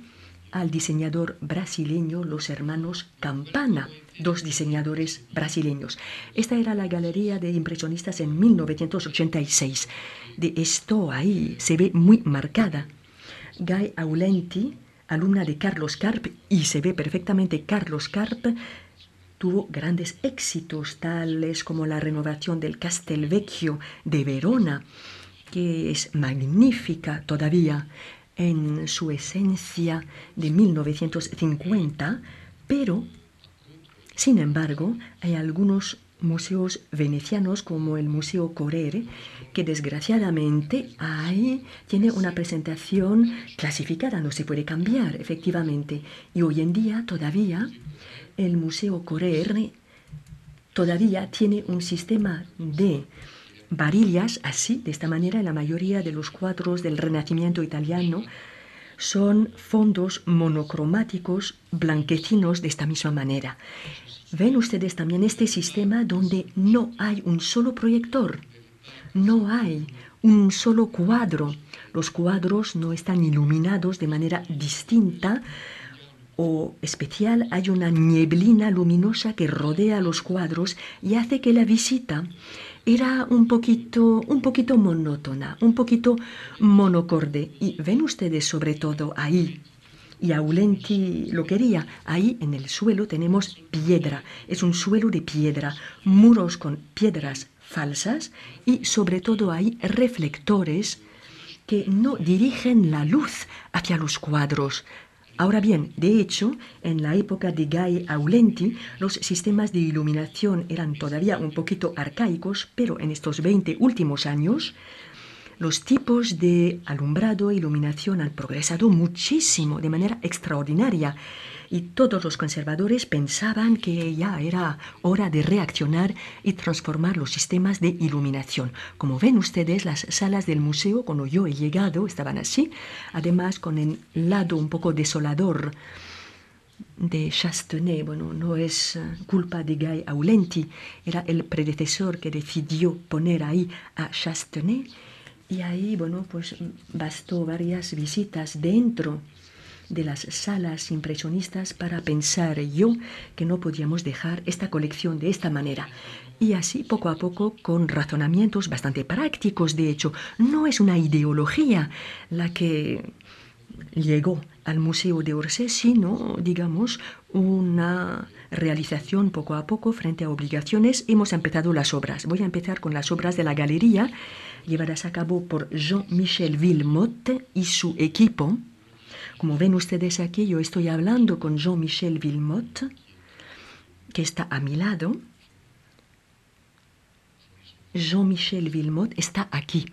S3: al diseñador brasileño, los hermanos Campana, 2 diseñadores brasileños. Esta era la galería de impresionistas en 1986. De esto ahí se ve muy marcada. Guy Aulenti, alumna de Carlos Karp, y se ve perfectamente Carlos Karp, tuvo grandes éxitos, tales como la renovación del Castelvecchio de Verona, que es magnífica todavía en su esencia de 1950, pero, sin embargo, hay algunos museos venecianos como el Museo Correr, que desgraciadamente ahí tiene una presentación clasificada, no se puede cambiar, efectivamente. Y hoy en día todavía el Museo Correr todavía tiene un sistema de varillas así, de esta manera. En la mayoría de los cuadros del Renacimiento italiano son fondos monocromáticos blanquecinos de esta misma manera. Ven ustedes también este sistema donde no hay un solo proyector, no hay un solo cuadro. Los cuadros no están iluminados de manera distinta o especial. Hay una nieblina luminosa que rodea los cuadros y hace que la visita era un poquito monótona, un poquito monocorde. Y ven ustedes sobre todo ahí y Aulenti lo quería. Ahí en el suelo tenemos piedra, es un suelo de piedra, muros con piedras falsas y sobre todo hay reflectores que no dirigen la luz hacia los cuadros. Ahora bien, de hecho, en la época de Gai Aulenti, los sistemas de iluminación eran todavía un poquito arcaicos, pero en estos 20 últimos años, los tipos de alumbrado e iluminación han progresado muchísimo, de manera extraordinaria. Y todos los conservadores pensaban que ya era hora de reaccionar y transformar los sistemas de iluminación. Como ven ustedes, las salas del museo, cuando yo he llegado, estaban así, además con el lado un poco desolador de Chastenay. Bueno, no es culpa de Gai Aulenti, era el predecesor que decidió poner ahí a Chastenay. Y ahí, bueno, pues bastó varias visitas dentro de las salas impresionistas para pensar yo que no podíamos dejar esta colección de esta manera. Y así, poco a poco, con razonamientos bastante prácticos, de hecho, no es una ideología la que llegó al Museo de Orsay, sino, digamos, una realización poco a poco frente a obligaciones. Hemos empezado las obras. Voy a empezar con las obras de la galería, llevadas a cabo por Jean-Michel Wilmotte y su equipo. Como ven ustedes aquí, yo estoy hablando con Jean-Michel Wilmotte, que está a mi lado. Jean-Michel Wilmotte está aquí,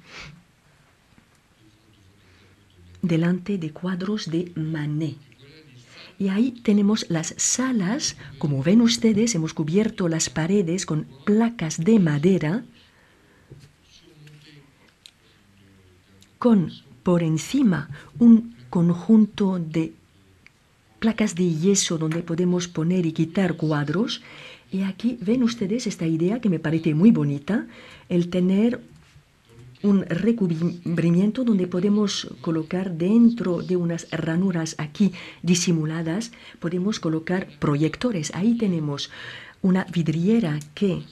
S3: delante de cuadros de Manet. Y ahí tenemos las salas. Como ven ustedes, hemos cubierto las paredes con placas de madera, con por encima un conjunto de placas de yeso donde podemos poner y quitar cuadros. Y aquí ven ustedes esta idea que me parece muy bonita, el tener un recubrimiento donde podemos colocar dentro de unas ranuras aquí disimuladas, podemos colocar proyectores. Ahí tenemos una vidriera que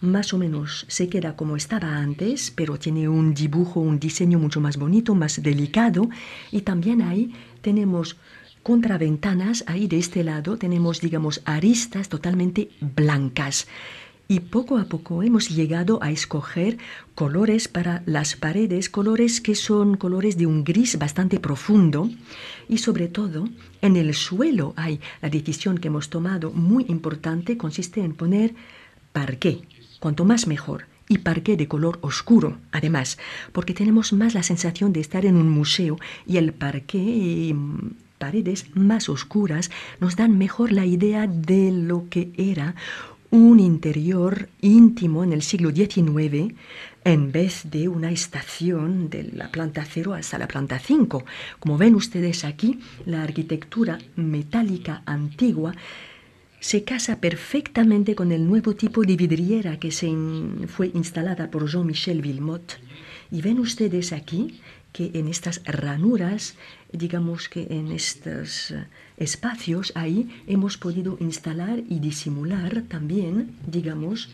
S3: más o menos se queda como estaba antes, pero tiene un dibujo, un diseño mucho más bonito, más delicado. Y también ahí tenemos contraventanas, ahí de este lado tenemos, digamos, aristas totalmente blancas. Y poco a poco hemos llegado a escoger colores para las paredes, colores que son colores de un gris bastante profundo. Y sobre todo, en el suelo hay la decisión que hemos tomado muy importante, consiste en poner parqué, cuanto más mejor. Y parqué de color oscuro, además, porque tenemos más la sensación de estar en un museo y el parqué y paredes más oscuras nos dan mejor la idea de lo que era un interior íntimo en el siglo XIX en vez de una estación de la planta 0 hasta la planta 5. Como ven ustedes aquí, la arquitectura metálica antigua se casa perfectamente con el nuevo tipo de vidriera que fue instalada por Jean-Michel Wilmotte. Y ven ustedes aquí que en estas ranuras, digamos que en estos espacios ahí hemos podido instalar y disimular también, digamos,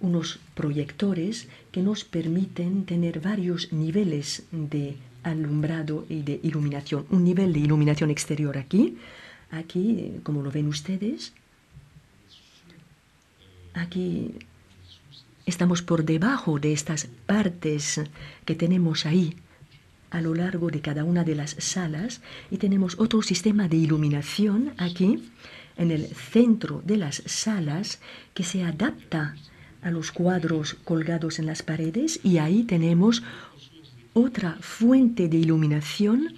S3: unos proyectores que nos permiten tener varios niveles de alumbrado y de iluminación. Un nivel de iluminación exterior aquí, como lo ven ustedes, aquí estamos por debajo de estas partes que tenemos ahí a lo largo de cada una de las salas, y tenemos otro sistema de iluminación aquí en el centro de las salas que se adapta a los cuadros colgados en las paredes, y ahí tenemos otra fuente de iluminación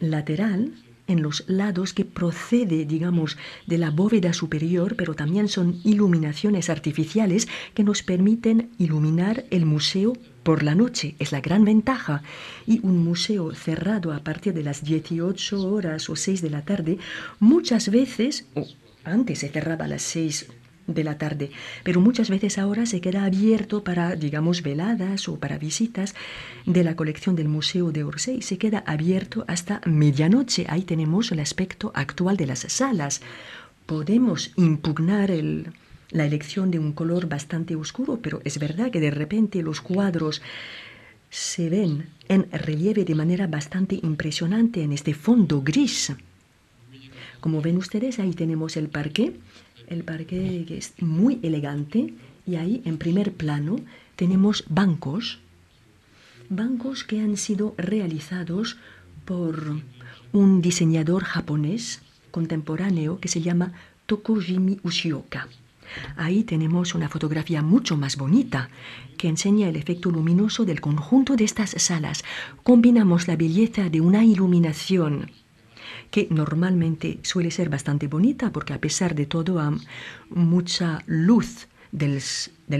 S3: lateral en los lados que procede, digamos, de la bóveda superior, pero también son iluminaciones artificiales que nos permiten iluminar el museo por la noche. Es la gran ventaja. Y un museo cerrado a partir de las 18 horas o 6 de la tarde, muchas veces, o antes se cerraba a las 6 de la tarde, pero muchas veces ahora se queda abierto para, digamos, veladas o para visitas de la colección del Museo de Orsay. Se queda abierto hasta medianoche. Ahí tenemos el aspecto actual de las salas. Podemos impugnar la elección de un color bastante oscuro, pero es verdad que de repente los cuadros se ven en relieve de manera bastante impresionante en este fondo gris. Como ven ustedes, ahí tenemos el parqué que es muy elegante, y ahí en primer plano tenemos bancos que han sido realizados por un diseñador japonés contemporáneo que se llama Tokojimi Ushioka. Ahí tenemos una fotografía mucho más bonita que enseña el efecto luminoso del conjunto de estas salas. Combinamos la belleza de una iluminación que normalmente suele ser bastante bonita porque a pesar de todo hay mucha luz del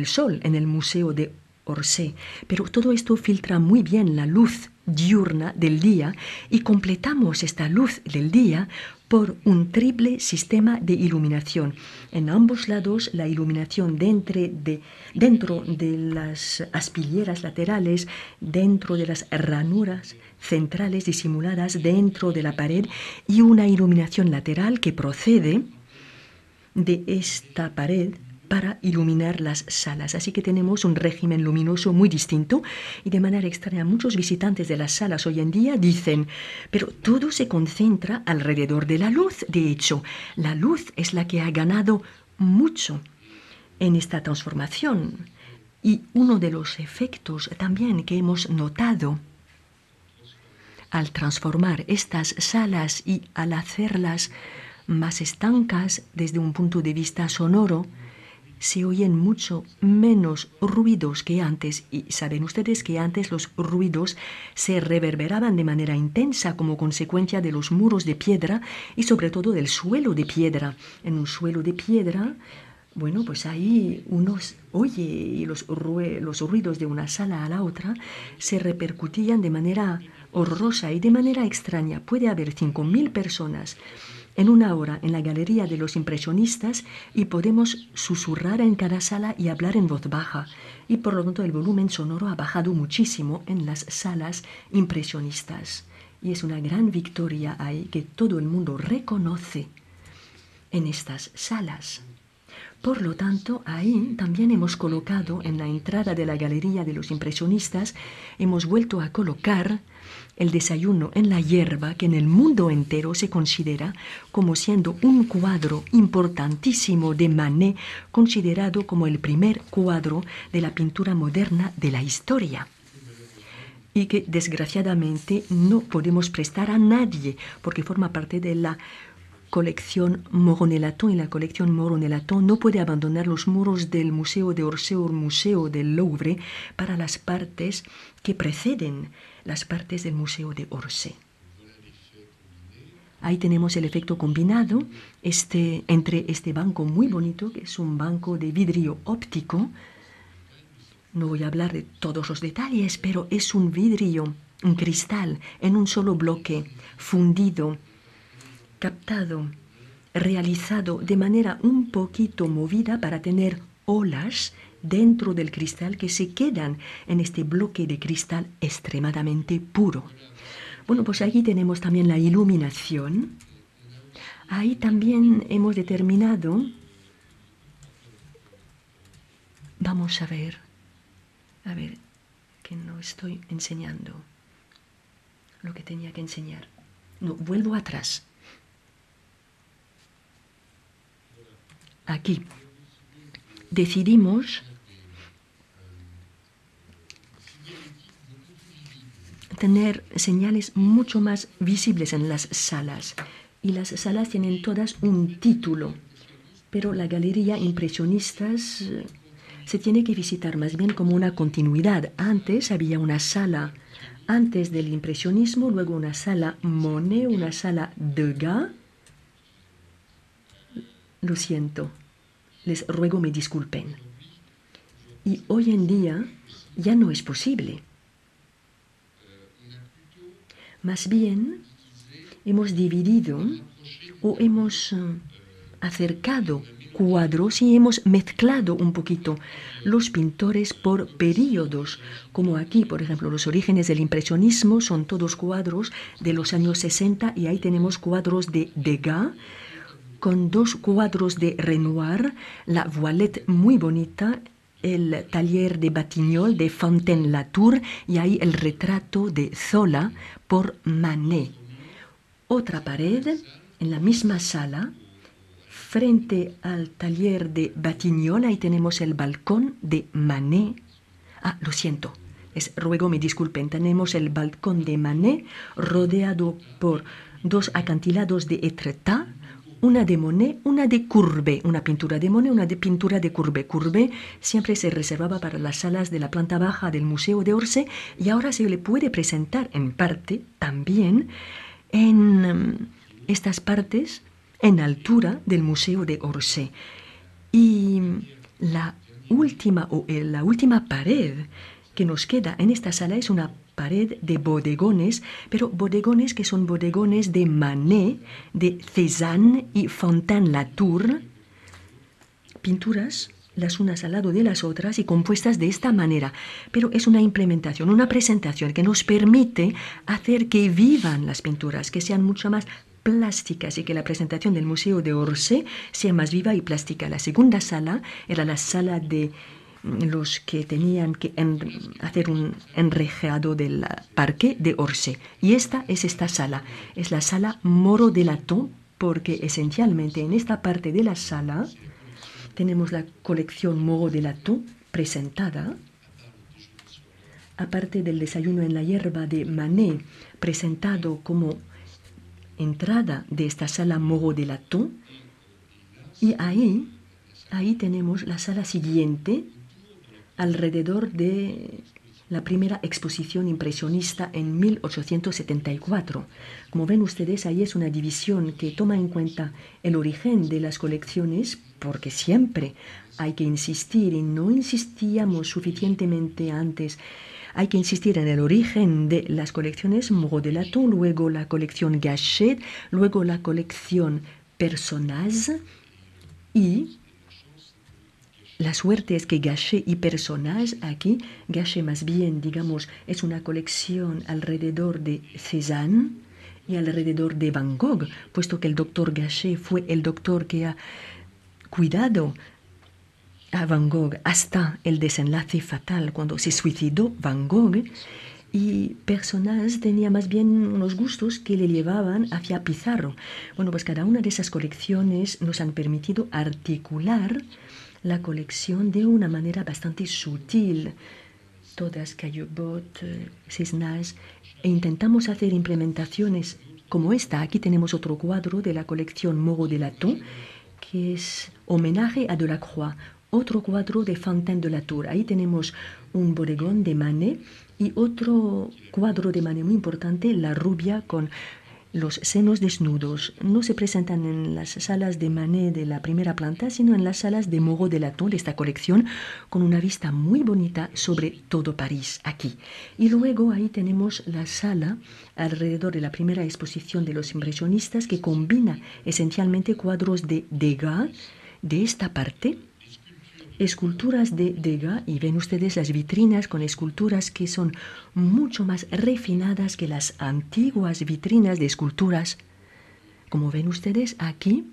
S3: sol en el Museo de Orsay, pero todo esto filtra muy bien la luz diurna del día y completamos esta luz del día por un triple sistema de iluminación. En ambos lados la iluminación dentro de las aspilleras laterales, dentro de las ranuras centrales disimuladas dentro de la pared, y una iluminación lateral que procede de esta pared para iluminar las salas. Así que tenemos un régimen luminoso muy distinto, y de manera extraña muchos visitantes de las salas hoy en día dicen, pero todo se concentra alrededor de la luz. De hecho, la luz es la que ha ganado mucho en esta transformación. Y uno de los efectos también que hemos notado al transformar estas salas y al hacerlas más estancas desde un punto de vista sonoro, se oyen mucho menos ruidos que antes, y saben ustedes que antes los ruidos se reverberaban de manera intensa como consecuencia de los muros de piedra y sobre todo del suelo de piedra. En un suelo de piedra, bueno, pues ahí uno oye y los ruidos de una sala a la otra se repercutían de manera horrorosa y de manera extraña. Puede haber 5.000 personas en una hora en la galería de los impresionistas y podemos susurrar en cada sala y hablar en voz baja, y por lo tanto el volumen sonoro ha bajado muchísimo en las salas impresionistas, y es una gran victoria ahí que todo el mundo reconoce en estas salas. Por lo tanto, ahí también hemos colocado en la entrada de la galería de los impresionistas, hemos vuelto a colocar el desayuno en la hierba, que en el mundo entero se considera como siendo un cuadro importantísimo de Manet, considerado como el primer cuadro de la pintura moderna de la historia, y que desgraciadamente no podemos prestar a nadie porque forma parte de la colección Moreau-Nélaton, y la colección Moreau-Nélaton no puede abandonar los muros del Museo de Orsay o Museo del Louvre para las partes que preceden las partes del Museo de Orsay. Ahí tenemos el efecto combinado entre este banco muy bonito, que es un banco de vidrio óptico. No voy a hablar de todos los detalles, pero es un vidrio, un cristal en un solo bloque, fundido, captado, realizado de manera un poquito movida para tener olas dentro del cristal que se quedan en este bloque de cristal extremadamente puro. Bueno, pues aquí tenemos también la iluminación. Ahí también hemos determinado, vamos a ver, que no estoy enseñando lo que tenía que enseñar. No, vuelvo atrás. Aquí decidimos tener señales mucho más visibles en las salas, y las salas tienen todas un título, pero la galería impresionistas se tiene que visitar más bien como una continuidad. Antes había una sala antes del impresionismo, luego una sala Monet, una sala Degas. Lo siento, les ruego me disculpen. Y hoy en día ya no es posible. Más bien, hemos dividido o hemos acercado cuadros y hemos mezclado un poquito los pintores por períodos, como aquí, por ejemplo, los orígenes del impresionismo son todos cuadros de los años 60, y ahí tenemos cuadros de Degas, con dos cuadros de Renoir, la Voilette muy bonita, el taller de Batignolles de Fontaine-Latour y ahí el retrato de Zola por Manet. Otra pared en la misma sala, frente al taller de Batignolles, ahí tenemos el balcón de Manet. Lo siento, ruego me disculpen, tenemos el balcón de Manet rodeado por dos acantilados de Étretat, una de Monet, una de Courbet, una pintura de Monet, una de pintura de Courbet. Courbet siempre se reservaba para las salas de la planta baja del Museo de Orsay y ahora se le puede presentar en parte también en estas partes en altura del Museo de Orsay. Y la última pared que nos queda en esta sala es una pared de bodegones, pero bodegones que son bodegones de Manet, de Cézanne y Fontaine-Latour, pinturas las unas al lado de las otras y compuestas de esta manera, pero es una implementación, una presentación que nos permite hacer que vivan las pinturas, que sean mucho más plásticas y que la presentación del Museo de Orsay sea más viva y plástica. La segunda sala era la sala de los que tenían que hacer un enrejado del parque de Orsay. Y esta sala, es la sala Moreau de Latón, porque esencialmente en esta parte de la sala tenemos la colección Moreau de Latón presentada, aparte del desayuno en la hierba de Manet, presentado como entrada de esta sala Moreau de Latón. Y ahí tenemos la sala siguiente, alrededor de la primera exposición impresionista en 1874. Como ven ustedes, ahí es una división que toma en cuenta el origen de las colecciones, porque siempre hay que insistir, y no insistíamos suficientemente antes, hay que insistir en el origen de las colecciones Moreau de Latón, luego la colección Gachet, luego la colección Personnaz, y la suerte es que Gachet y Personnaz aquí, Gachet más bien, digamos, es una colección alrededor de Cézanne y alrededor de Van Gogh, puesto que el doctor Gachet fue el doctor que ha cuidado a Van Gogh hasta el desenlace fatal, cuando se suicidó Van Gogh, y Personnaz tenía más bien unos gustos que le llevaban hacia Pizarro. Bueno, pues cada una de esas colecciones nos han permitido articular la colección de una manera bastante sutil, todas Caillebotte, Cézanne, e intentamos hacer implementaciones como esta. Aquí tenemos otro cuadro de la colección Moreau de Latón, que es homenaje a Delacroix, otro cuadro de Fontaine-Latour. Ahí tenemos un bodegón de Manet y otro cuadro de Manet muy importante, La rubia con los senos desnudos. No se presentan en las salas de Manet de la primera planta, sino en las salas de Moreau de Latón de esta colección, con una vista muy bonita sobre todo París, aquí. Y luego ahí tenemos la sala alrededor de la primera exposición de los impresionistas, que combina esencialmente cuadros de Degas, de esta parte, esculturas de Degas, y ven ustedes las vitrinas con esculturas que son mucho más refinadas que las antiguas vitrinas de esculturas. Como ven ustedes aquí,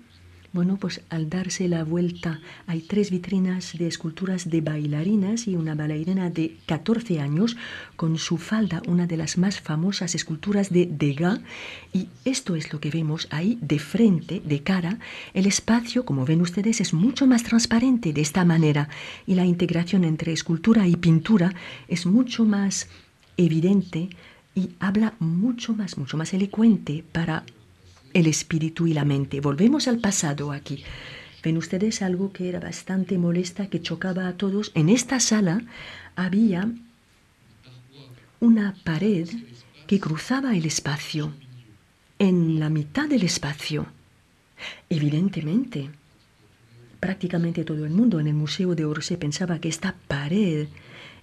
S3: bueno, pues al darse la vuelta hay 3 vitrinas de esculturas de bailarinas y una bailarina de 14 años con su falda, una de las más famosas esculturas de Degas. Y esto es lo que vemos ahí de frente, de cara. El espacio, como ven ustedes, es mucho más transparente de esta manera y la integración entre escultura y pintura es mucho más evidente y habla mucho más elocuente para el espíritu y la mente. Volvemos al pasado aquí. Ven ustedes algo que era bastante molesta, que chocaba a todos. En esta sala había una pared que cruzaba el espacio, en la mitad del espacio. Evidentemente, prácticamente todo el mundo en el Museo de Orsay pensaba que esta pared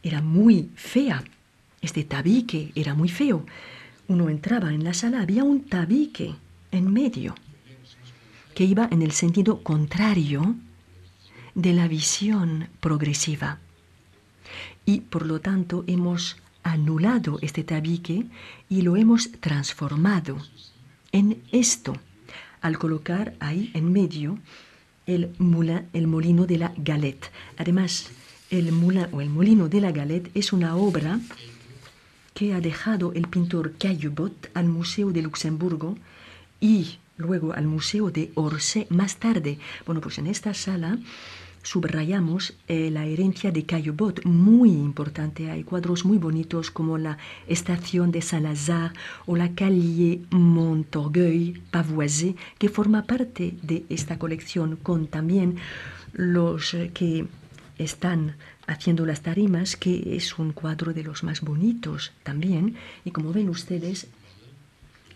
S3: era muy fea. Este tabique era muy feo. Uno entraba en la sala, había un tabique en medio, que iba en el sentido contrario de la visión progresiva. Y por lo tanto hemos anulado este tabique y lo hemos transformado en esto, al colocar ahí en medio el molino de la Galette. Además, el Molino de la Galette es una obra que ha dejado el pintor Caillebotte al Museo de Luxemburgo y luego al Museo de Orsay más tarde. Bueno, pues en esta sala subrayamos la herencia de Caillebotte, muy importante. Hay cuadros muy bonitos como la Estación de Saint-Lazare o la calle Montorgueil Pavoisé, que forma parte de esta colección, con también los que están haciendo las tarimas, que es un cuadro de los más bonitos también. Y como ven ustedes,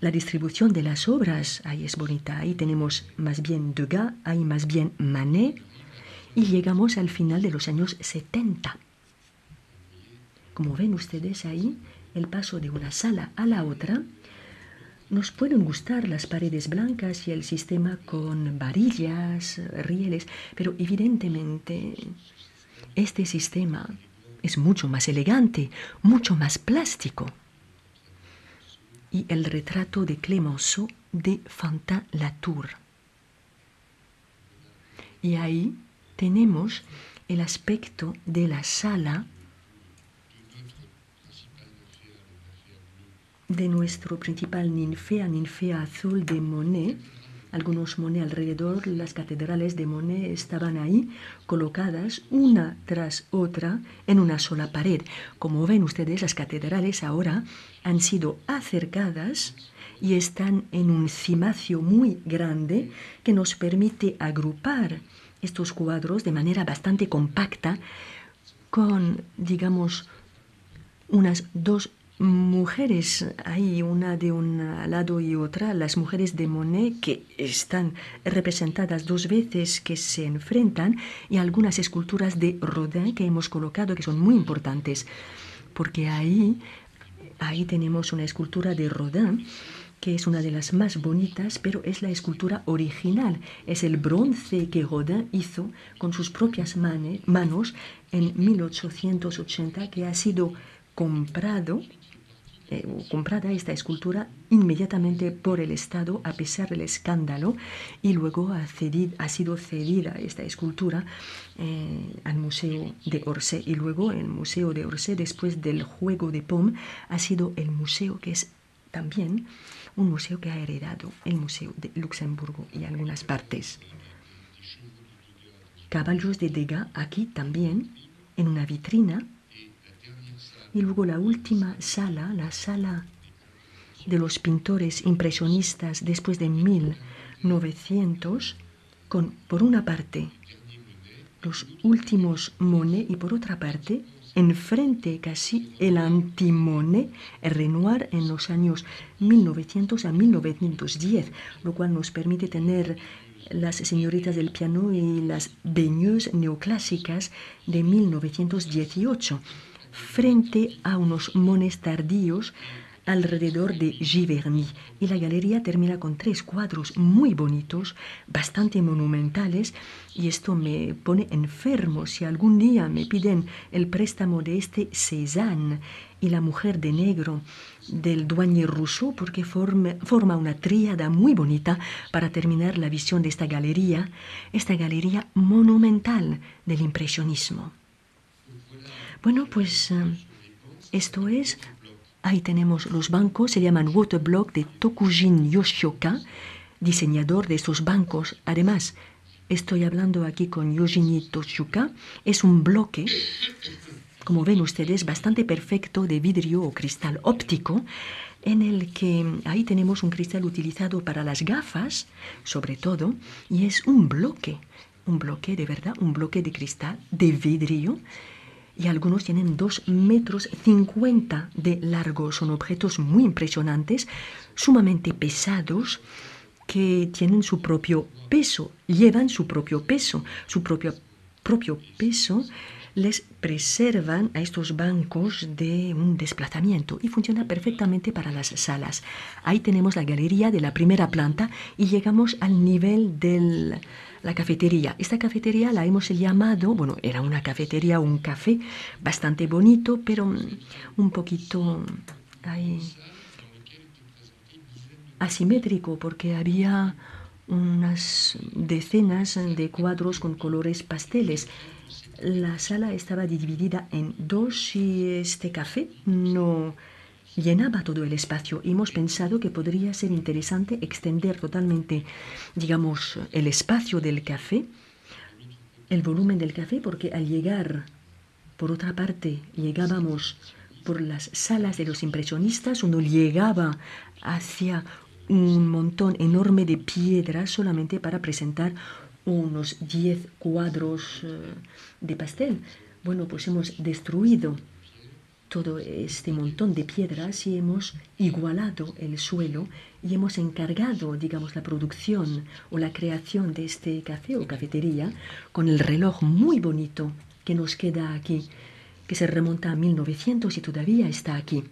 S3: la distribución de las obras ahí es bonita. Ahí tenemos más bien Degas, ahí más bien Manet, y llegamos al final de los años 70. Como ven ustedes ahí, el paso de una sala a la otra. Nos pueden gustar las paredes blancas y el sistema con varillas, rieles, pero evidentemente este sistema es mucho más elegante, mucho más plástico. Y el retrato de Clemenceau de Fantin-Latour. Y ahí tenemos el aspecto de la sala de nuestro principal ninfea azul de Monet. Algunos Monet alrededor, las catedrales de Monet estaban ahí, colocadas una tras otra en una sola pared. Como ven ustedes, las catedrales ahora han sido acercadas y están en un cimacio muy grande que nos permite agrupar estos cuadros de manera bastante compacta, con, digamos, unas dos mujeres ahí, una de un lado y otra, las mujeres de Monet, que están representadas dos veces, que se enfrentan, y algunas esculturas de Rodin que hemos colocado, que son muy importantes, porque ahí tenemos una escultura de Rodin que es una de las más bonitas, pero es la escultura original. Es el bronce que Rodin hizo con sus propias manos en 1880, que ha sido comprada esta escultura inmediatamente por el Estado a pesar del escándalo, y luego ha sido cedida esta escultura al Museo de Orsay, y luego el Museo de Orsay, después del Juego de Paume, ha sido el museo que es también un museo que ha heredado el Museo de Luxemburgo y algunas partes. Caballos de Degas aquí también, en una vitrina. Y luego la última sala, la sala de los pintores impresionistas después de 1900, con, por una parte, los últimos Monet y por otra parte, enfrente casi el anti-Monet, Renoir, en los años 1900 a 1910, lo cual nos permite tener las señoritas del piano y las baigneuses neoclásicas de 1918, frente a unos Monets tardíos alrededor de Giverny. Y la galería termina con 3 cuadros muy bonitos, bastante monumentales, y esto me pone enfermo. Si algún día me piden el préstamo de este Cézanne y la mujer de negro del Douanier Rousseau, porque forma una tríada muy bonita para terminar la visión de esta galería monumental del impresionismo. Bueno, pues esto es. Ahí tenemos los bancos, se llaman Waterblock, de Tokujin Yoshioka, diseñador de estos bancos. Además, estoy hablando aquí con Yojini Toshioka. Es un bloque, como ven ustedes, bastante perfecto, de vidrio o cristal óptico, en el que ahí tenemos un cristal utilizado para las gafas, sobre todo, y es un bloque de verdad, un bloque de cristal, de vidrio, y algunos tienen 2,50 metros de largo. Son objetos muy impresionantes, sumamente pesados, que tienen su propio peso, llevan su propio peso, les preservan a estos bancos de un desplazamiento y funciona perfectamente para las salas. Ahí tenemos la galería de la primera planta y llegamos al nivel de la cafetería. Esta cafetería la hemos llamado, bueno, era una cafetería, un café bastante bonito, pero un poquito asimétrico, porque había unas decenas de cuadros con colores pasteles. la sala estaba dividida en dos y este café no llenaba todo el espacio. Hemos pensado que podría ser interesante extender totalmente, digamos, el espacio del café, el volumen del café, porque al llegar, por otra parte, llegábamos por las salas de los impresionistas, uno llegaba hacia un montón enorme de piedras solamente para presentar unos 10 cuadros de pastel. Bueno, pues hemos destruido todo este montón de piedras y hemos igualado el suelo y hemos encargado, digamos, la producción o la creación de este café o cafetería con el reloj muy bonito que nos queda aquí, que se remonta a 1900 y todavía está aquí.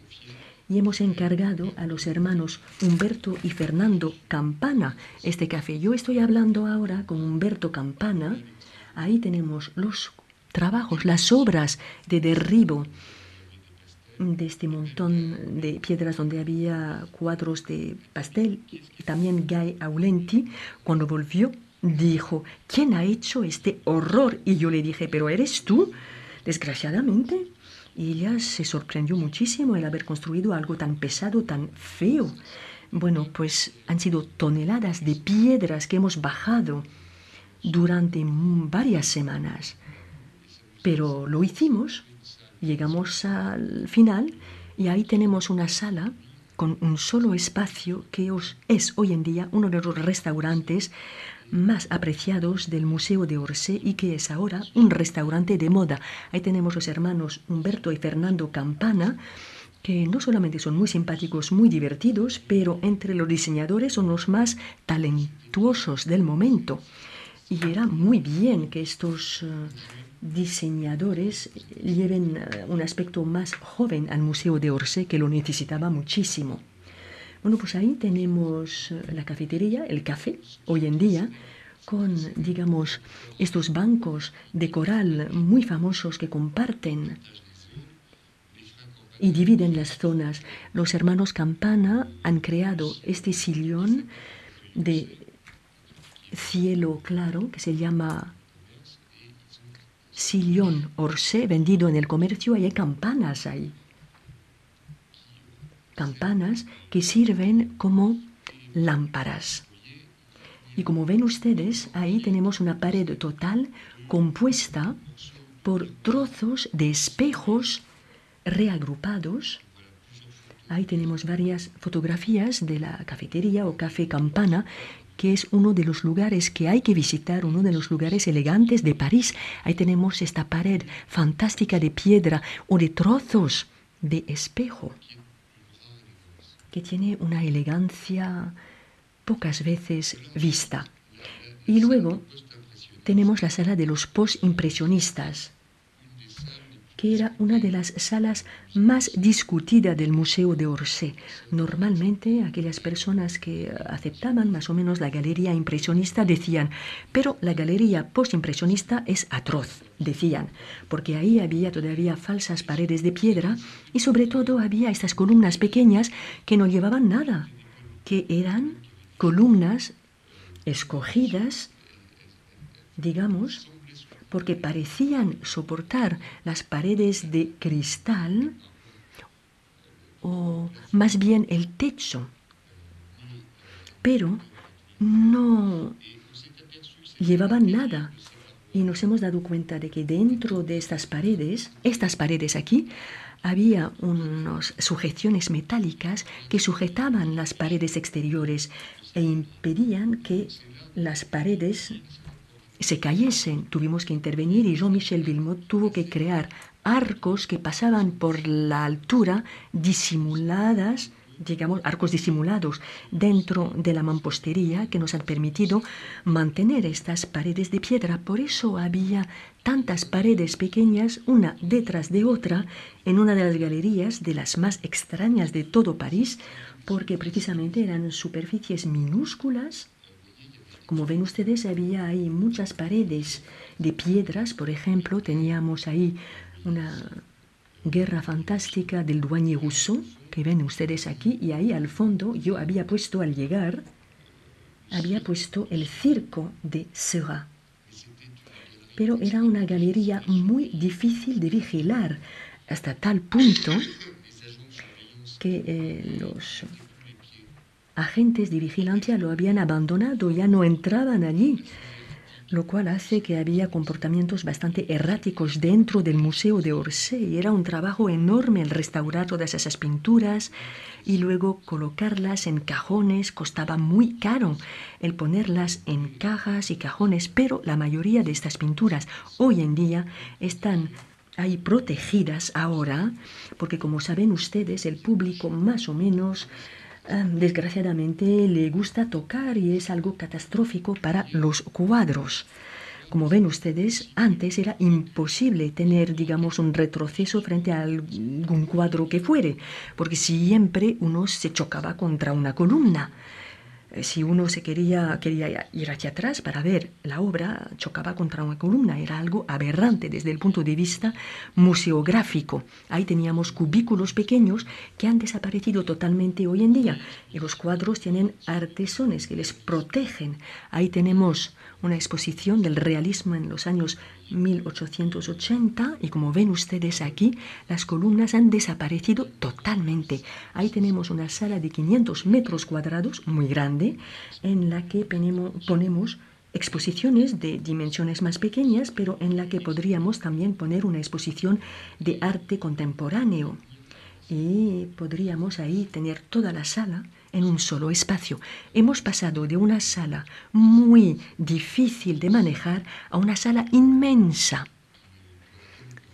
S3: Y hemos encargado a los hermanos Humberto y Fernando Campana este café. Yo estoy hablando ahora con Humberto Campana. Ahí tenemos los trabajos, las obras de derribo de este montón de piedras donde había cuadros de pastel. Y también Guy Aulenti, cuando volvió, dijo: ¿quién ha hecho este horror? Y yo le dije: ¿pero eres tú? Desgraciadamente. Y ella se sorprendió muchísimo el haber construido algo tan pesado, tan feo. Bueno, pues han sido toneladas de piedras que hemos bajado durante varias semanas. Pero lo hicimos, llegamos al final y ahí tenemos una sala con un solo espacio que es hoy en día uno de los restaurantes más apreciados del Museo de Orsay y que es ahora un restaurante de moda. Ahí tenemos los hermanos Humberto y Fernando Campana, que no solamente son muy simpáticos, muy divertidos, pero entre los diseñadores son los más talentuosos del momento. Y era muy bien que estos diseñadores lleven un aspecto más joven al Museo de Orsay, que lo necesitaba muchísimo. Bueno, pues ahí tenemos la cafetería, el café, hoy en día, con, digamos, estos bancos de coral muy famosos que comparten y dividen las zonas. Los hermanos Campana han creado este sillón de cielo claro que se llama sillón Orsay, vendido en el comercio, y hay campanas ahí. Campanas que sirven como lámparas. Y como ven ustedes, ahí tenemos una pared total compuesta por trozos de espejos reagrupados. Ahí tenemos varias fotografías de la cafetería o Café Campana, que es uno de los lugares que hay que visitar, uno de los lugares elegantes de París. Ahí tenemos esta pared fantástica de piedra o de trozos de espejo, que tiene una elegancia pocas veces vista. Y luego tenemos la sala de los postimpresionistas, que era una de las salas más discutidas del Museo de Orsay. Normalmente aquellas personas que aceptaban más o menos la galería impresionista decían: pero la galería postimpresionista es atroz, decían, porque ahí había todavía falsas paredes de piedra y sobre todo había estas columnas pequeñas que no llevaban nada, que eran columnas escogidas, digamos, porque parecían soportar las paredes de cristal o más bien el techo, pero no llevaban nada. Y nos hemos dado cuenta de que dentro de estas paredes aquí, había unas sujeciones metálicas que sujetaban las paredes exteriores e impedían que las paredes se cayesen. Tuvimos que intervenir y Jean-Michel Wilmot tuvo que crear arcos que pasaban por la altura disimuladas, digamos, arcos disimulados dentro de la mampostería que nos han permitido mantener estas paredes de piedra. Por eso había tantas paredes pequeñas, una detrás de otra, en una de las galerías de las más extrañas de todo París, porque precisamente eran superficies minúsculas. Como ven ustedes, había ahí muchas paredes de piedras. Por ejemplo, teníamos ahí una guerra fantástica del Douanier Rousseau, que ven ustedes aquí, y ahí al fondo yo había puesto, al llegar, había puesto el circo de Seurat. pero era una galería muy difícil de vigilar, hasta tal punto que los agentes de vigilancia lo habían abandonado, ya no entraban allí, lo cual hace que había comportamientos bastante erráticos dentro del Museo de Orsay. Era un trabajo enorme el restaurar todas esas pinturas y luego colocarlas en cajones. Costaba muy caro el ponerlas en cajas y cajones, pero la mayoría de estas pinturas hoy en día están ahí protegidas ahora, porque como saben ustedes, el público más o menos desgraciadamente le gusta tocar y es algo catastrófico para los cuadros. Como ven ustedes, antes era imposible tener, digamos, un retroceso frente a algún cuadro que fuere, porque siempre uno se chocaba contra una columna. Si uno quería ir hacia atrás para ver la obra, chocaba contra una columna. Era algo aberrante desde el punto de vista museográfico. Ahí teníamos cubículos pequeños que han desaparecido totalmente hoy en día. Y los cuadros tienen artesones que les protegen. Ahí tenemos una exposición del realismo en los años 1880 y como ven ustedes aquí, las columnas han desaparecido totalmente. Ahí tenemos una sala de 500 metros cuadrados, muy grande, en la que ponemos exposiciones de dimensiones más pequeñas, pero en la que podríamos también poner una exposición de arte contemporáneo. Y podríamos ahí tener toda la sala en un solo espacio. Hemos pasado de una sala muy difícil de manejar a una sala inmensa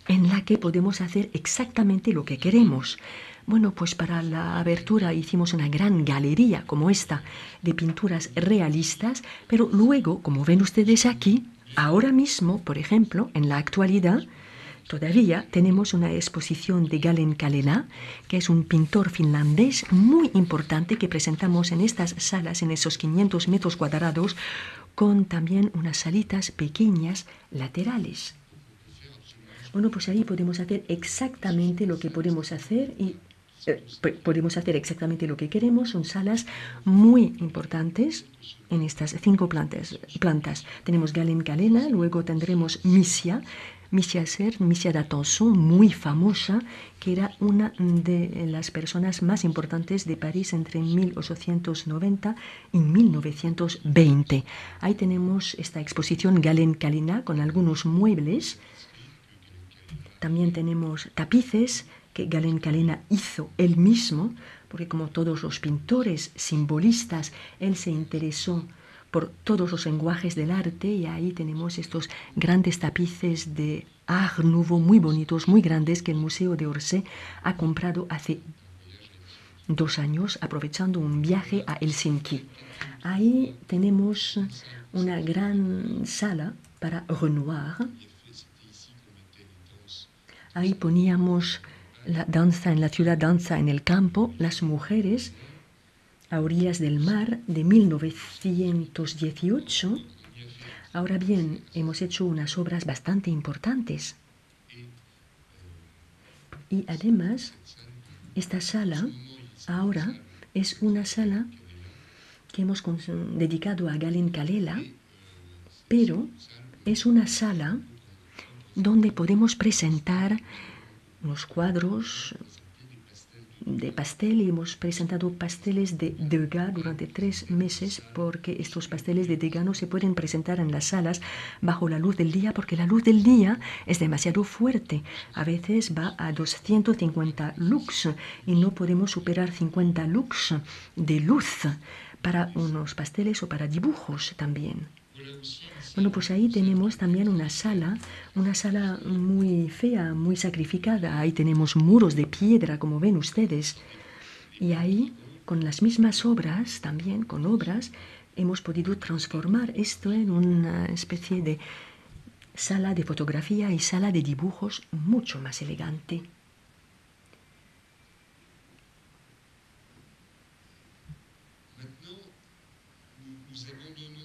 S3: en la que podemos hacer exactamente lo que queremos. Bueno, pues para la abertura hicimos una gran galería como esta de pinturas realistas, pero luego, como ven ustedes aquí, ahora mismo, por ejemplo, en la actualidad, todavía tenemos una exposición de Galen Kalena, que es un pintor finlandés muy importante que presentamos en estas salas, en esos 500 metros cuadrados, con también unas salitas pequeñas laterales. Bueno, pues ahí podemos hacer exactamente lo que podemos hacer y podemos hacer exactamente lo que queremos. Son salas muy importantes en estas 5 plantas. Tenemos Galen Kalena, luego tendremos Missia d'Atenson, muy famosa, que era una de las personas más importantes de París entre 1890 y 1920. Ahí tenemos esta exposición Galen Kalena con algunos muebles. También tenemos tapices que Galen Kalena hizo él mismo, porque como todos los pintores simbolistas, él se interesó por todos los lenguajes del arte y ahí tenemos estos grandes tapices de Art Nouveau muy bonitos, muy grandes, que el Museo de Orsay ha comprado hace 2 años aprovechando un viaje a Helsinki. Ahí tenemos una gran sala para Renoir. Ahí poníamos la danza en la ciudad, danza en el campo, las mujeres a orillas del mar de 1918. Ahora bien, hemos hecho unas obras bastante importantes. Y además, esta sala ahora es una sala que hemos dedicado a Galen Kalena, pero es una sala donde podemos presentar unos cuadros de pastel y hemos presentado pasteles de Degas durante 3 meses porque estos pasteles de Degas no se pueden presentar en las salas bajo la luz del día porque la luz del día es demasiado fuerte. A veces va a 250 lux y no podemos superar 50 lux de luz para unos pasteles o para dibujos también. Bueno, pues ahí tenemos también una sala muy fea, muy sacrificada. Ahí tenemos muros de piedra, como ven ustedes. Y ahí, con las mismas obras, también con obras, hemos podido transformar esto en una especie de sala de fotografía y sala de dibujos mucho más elegante.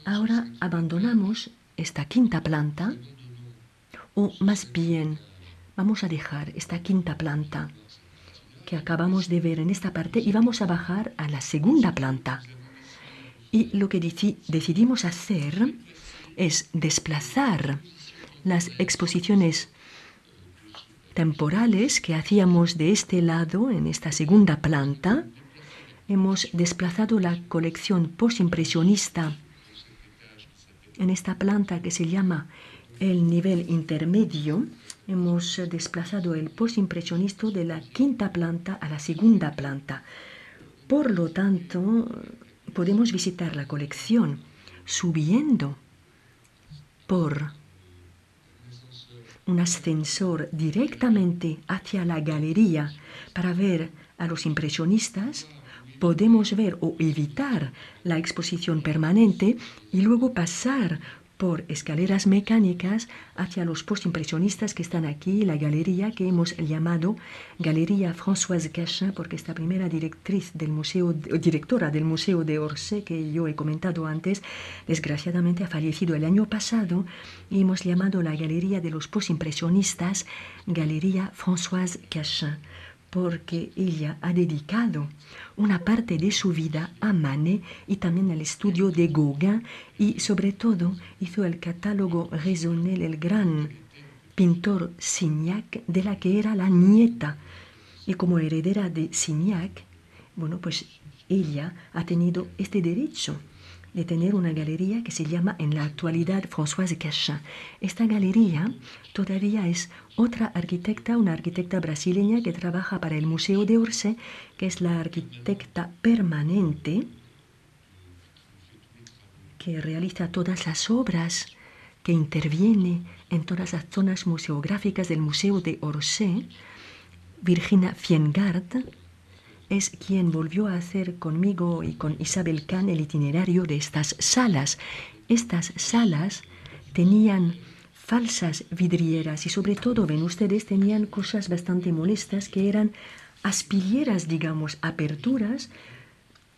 S3: Ahora abandonamos esta 5ª planta, o más bien vamos a dejar esta 5ª planta que acabamos de ver en esta parte y vamos a bajar a la 2ª planta. Y lo que decidimos hacer es desplazar las exposiciones temporales que hacíamos de este lado, en esta segunda planta. Hemos desplazado la colección postimpresionista en esta planta que se llama el nivel intermedio. Hemos desplazado el postimpresionista de la quinta planta a la segunda planta. Por lo tanto, podemos visitar la colección subiendo por un ascensor directamente hacia la galería para ver a los impresionistas. Podemos ver o evitar la exposición permanente y luego pasar por escaleras mecánicas hacia los postimpresionistas que están aquí, la galería que hemos llamado Galería Françoise Cachin, porque esta primera directora del Museo de Orsay, que yo he comentado antes, desgraciadamente ha fallecido el año pasado, y hemos llamado la Galería de los Postimpresionistas Galería Françoise Cachin, porque ella ha dedicado una parte de su vida a Manet y también al estudio de Gauguin, y sobre todo hizo el catálogo raisonné del gran pintor Signac, de la que era la nieta. Y como heredera de Signac, bueno, pues ella ha tenido este derecho de tener una galería que se llama en la actualidad Françoise Cachin. Esta galería todavía es otra arquitecta, una arquitecta brasileña que trabaja para el Museo de Orsay, que es la arquitecta permanente que realiza todas las obras, que interviene en todas las zonas museográficas del Museo de Orsay. Virginia Fiengart es quien volvió a hacer conmigo y con Isabel Kahn el itinerario de estas salas. Estas salas tenían falsas vidrieras y sobre todo, ven ustedes, tenían cosas bastante molestas que eran aspilleras, digamos, aperturas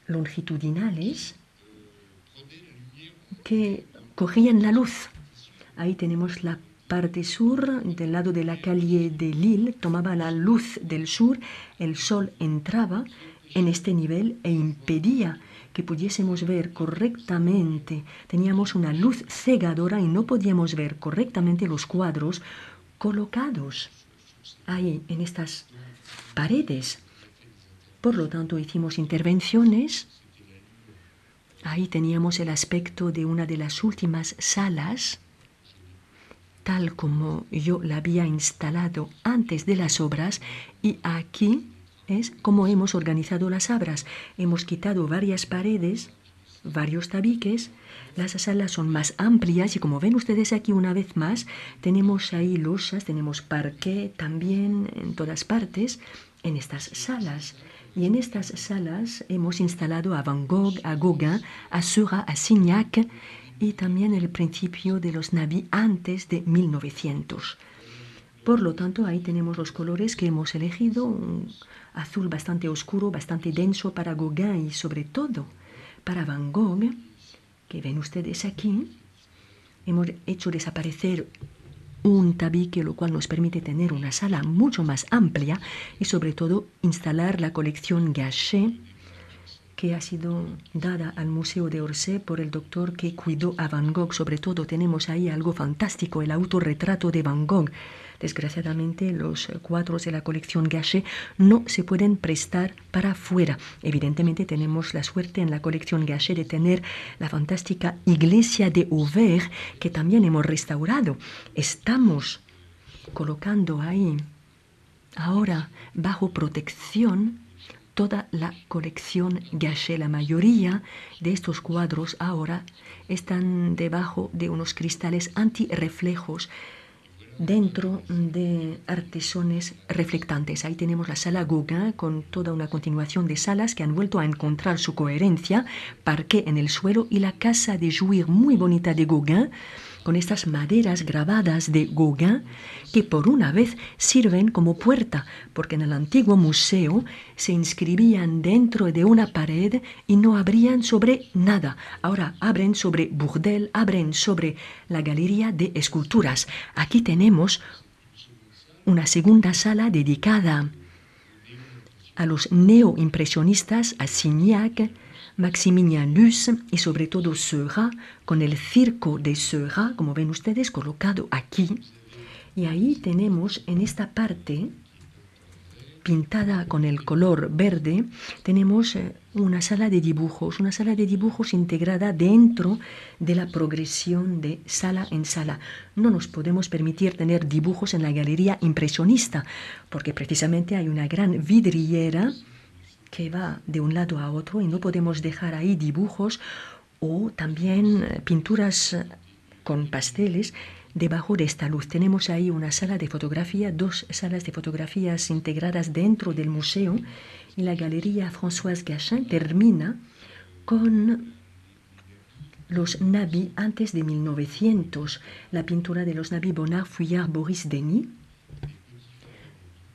S3: longitudinales que cogían la luz. Ahí tenemos la parte sur, del lado de la calle de Lille, tomaba la luz del sur, el sol entraba en este nivel e impedía que pudiésemos ver correctamente. Teníamos una luz cegadora y no podíamos ver correctamente los cuadros colocados ahí en estas paredes. Por lo tanto, hicimos intervenciones. Ahí teníamos el aspecto de una de las últimas salas, tal como yo la había instalado antes de las obras, y aquí es como hemos organizado las obras. Hemos quitado varias paredes, varios tabiques, las salas son más amplias y como ven ustedes aquí una vez más, tenemos ahí losas, tenemos parquet también en todas partes en estas salas. Y en estas salas hemos instalado a Van Gogh, a Gauguin, a Seurat, a Signac, y también el principio de los Nabis antes de 1900. Por lo tanto, ahí tenemos los colores que hemos elegido, un azul bastante oscuro, bastante denso para Gauguin y sobre todo para Van Gogh, que ven ustedes aquí. Hemos hecho desaparecer un tabique, lo cual nos permite tener una sala mucho más amplia y sobre todo instalar la colección Gachet, que ha sido dada al Museo de Orsay por el doctor que cuidó a Van Gogh. Sobre todo tenemos ahí algo fantástico, el autorretrato de Van Gogh. Desgraciadamente los cuadros de la colección Gachet no se pueden prestar para afuera. Evidentemente tenemos la suerte en la colección Gachet de tener la fantástica iglesia de Auvers, que también hemos restaurado. Estamos colocando ahí ahora bajo protección toda la colección Gachet. La mayoría de estos cuadros ahora están debajo de unos cristales antirreflejos dentro de artesones reflectantes. Ahí tenemos la sala Gauguin con toda una continuación de salas que han vuelto a encontrar su coherencia, parquet en el suelo y la casa de jouir muy bonita de Gauguin, con estas maderas grabadas de Gauguin que por una vez sirven como puerta, porque en el antiguo museo se inscribían dentro de una pared y no abrían sobre nada. Ahora abren sobre Bourdelle, abren sobre la galería de esculturas. Aquí tenemos una segunda sala dedicada a los neoimpresionistas, a Signac, Maximilien Luz y sobre todo Seurat, con el circo de Seurat, como ven ustedes, colocado aquí. Y ahí tenemos en esta parte, pintada con el color verde, tenemos una sala de dibujos integrada dentro de la progresión de sala en sala. No nos podemos permitir tener dibujos en la galería impresionista, porque precisamente hay una gran vidriera que va de un lado a otro y no podemos dejar ahí dibujos o también pinturas con pasteles debajo de esta luz. Tenemos ahí una sala de fotografía, 2 salas de fotografías integradas dentro del museo, y la galería Françoise Gachin termina con los Nabi antes de 1900, la pintura de los Nabi Bonnard, Fuyard, Boris Denis,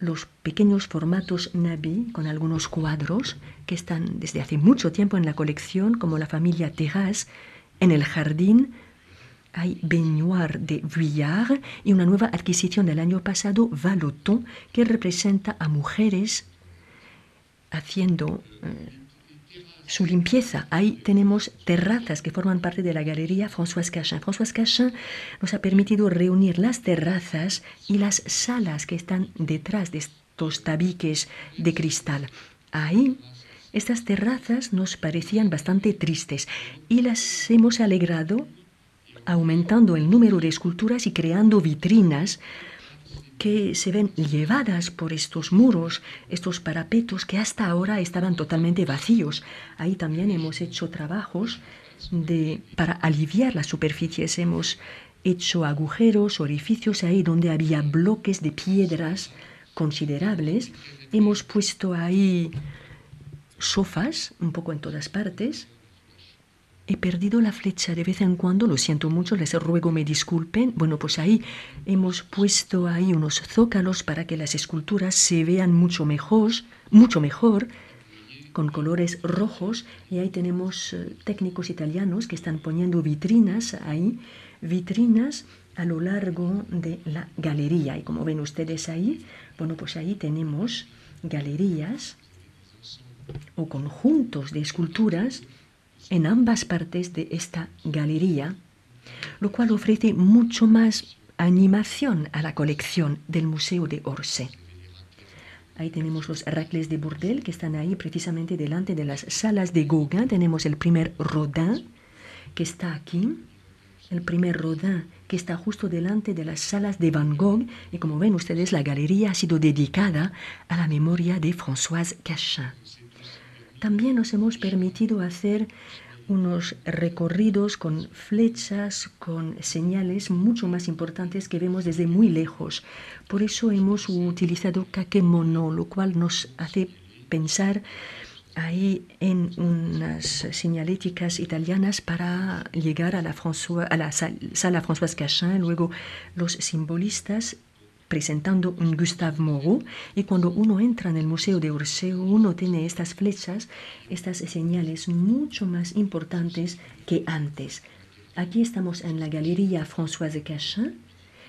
S3: los pequeños formatos Nabi con algunos cuadros que están desde hace mucho tiempo en la colección, como la familia Terrasse. En el jardín hay Baignoire de Vuillard y una nueva adquisición del año pasado, Vallotton, que representa a mujeres haciendo su limpieza. Ahí tenemos terrazas que forman parte de la galería Françoise Gachin. Françoise Gachin nos ha permitido reunir las terrazas y las salas que están detrás de estos tabiques de cristal. Ahí estas terrazas nos parecían bastante tristes y las hemos alegrado aumentando el número de esculturas y creando vitrinas que se ven llevadas por estos muros, estos parapetos que hasta ahora estaban totalmente vacíos. Ahí también hemos hecho trabajos para aliviar las superficies. Hemos hecho agujeros, orificios ahí donde había bloques de piedras considerables. Hemos puesto ahí sofás un poco en todas partes. He perdido la flecha de vez en cuando, lo siento mucho, les ruego me disculpen. Bueno, pues ahí hemos puesto ahí unos zócalos para que las esculturas se vean mucho mejor, con colores rojos. Y ahí tenemos técnicos italianos que están poniendo vitrinas ahí, vitrinas a lo largo de la galería. Y como ven ustedes ahí, bueno, pues ahí tenemos galerías o conjuntos de esculturas en ambas partes de esta galería, lo cual ofrece mucho más animación a la colección del Museo de Orsay. Ahí tenemos los Héracles de Bourdelle que están ahí precisamente delante de las salas de Gauguin. Tenemos el primer Rodin que está aquí, el primer Rodin que está justo delante de las salas de Van Gogh, y como ven ustedes la galería ha sido dedicada a la memoria de Françoise Gachin. También nos hemos permitido hacer unos recorridos con flechas, con señales mucho más importantes que vemos desde muy lejos. Por eso hemos utilizado kakemono, lo cual nos hace pensar ahí en unas señaléticas italianas para llegar a la sala Françoise Gachin, luego los simbolistas presentando un Gustave Moreau, y cuando uno entra en el Museo de Orsay, uno tiene estas flechas, estas señales mucho más importantes que antes. Aquí estamos en la galería Françoise Gachin,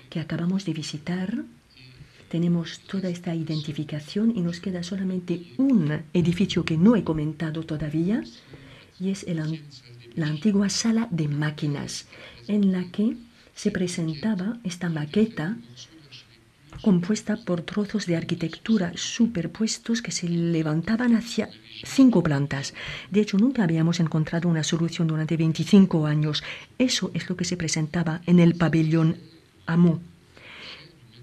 S3: que acabamos de visitar. Tenemos toda esta identificación y nos queda solamente un edificio que no he comentado todavía, y es la antigua sala de máquinas, en la que se presentaba esta maqueta compuesta por trozos de arquitectura superpuestos que se levantaban hacia 5 plantas. De hecho, nunca habíamos encontrado una solución durante 25 años. Eso es lo que se presentaba en el pabellón Hameau.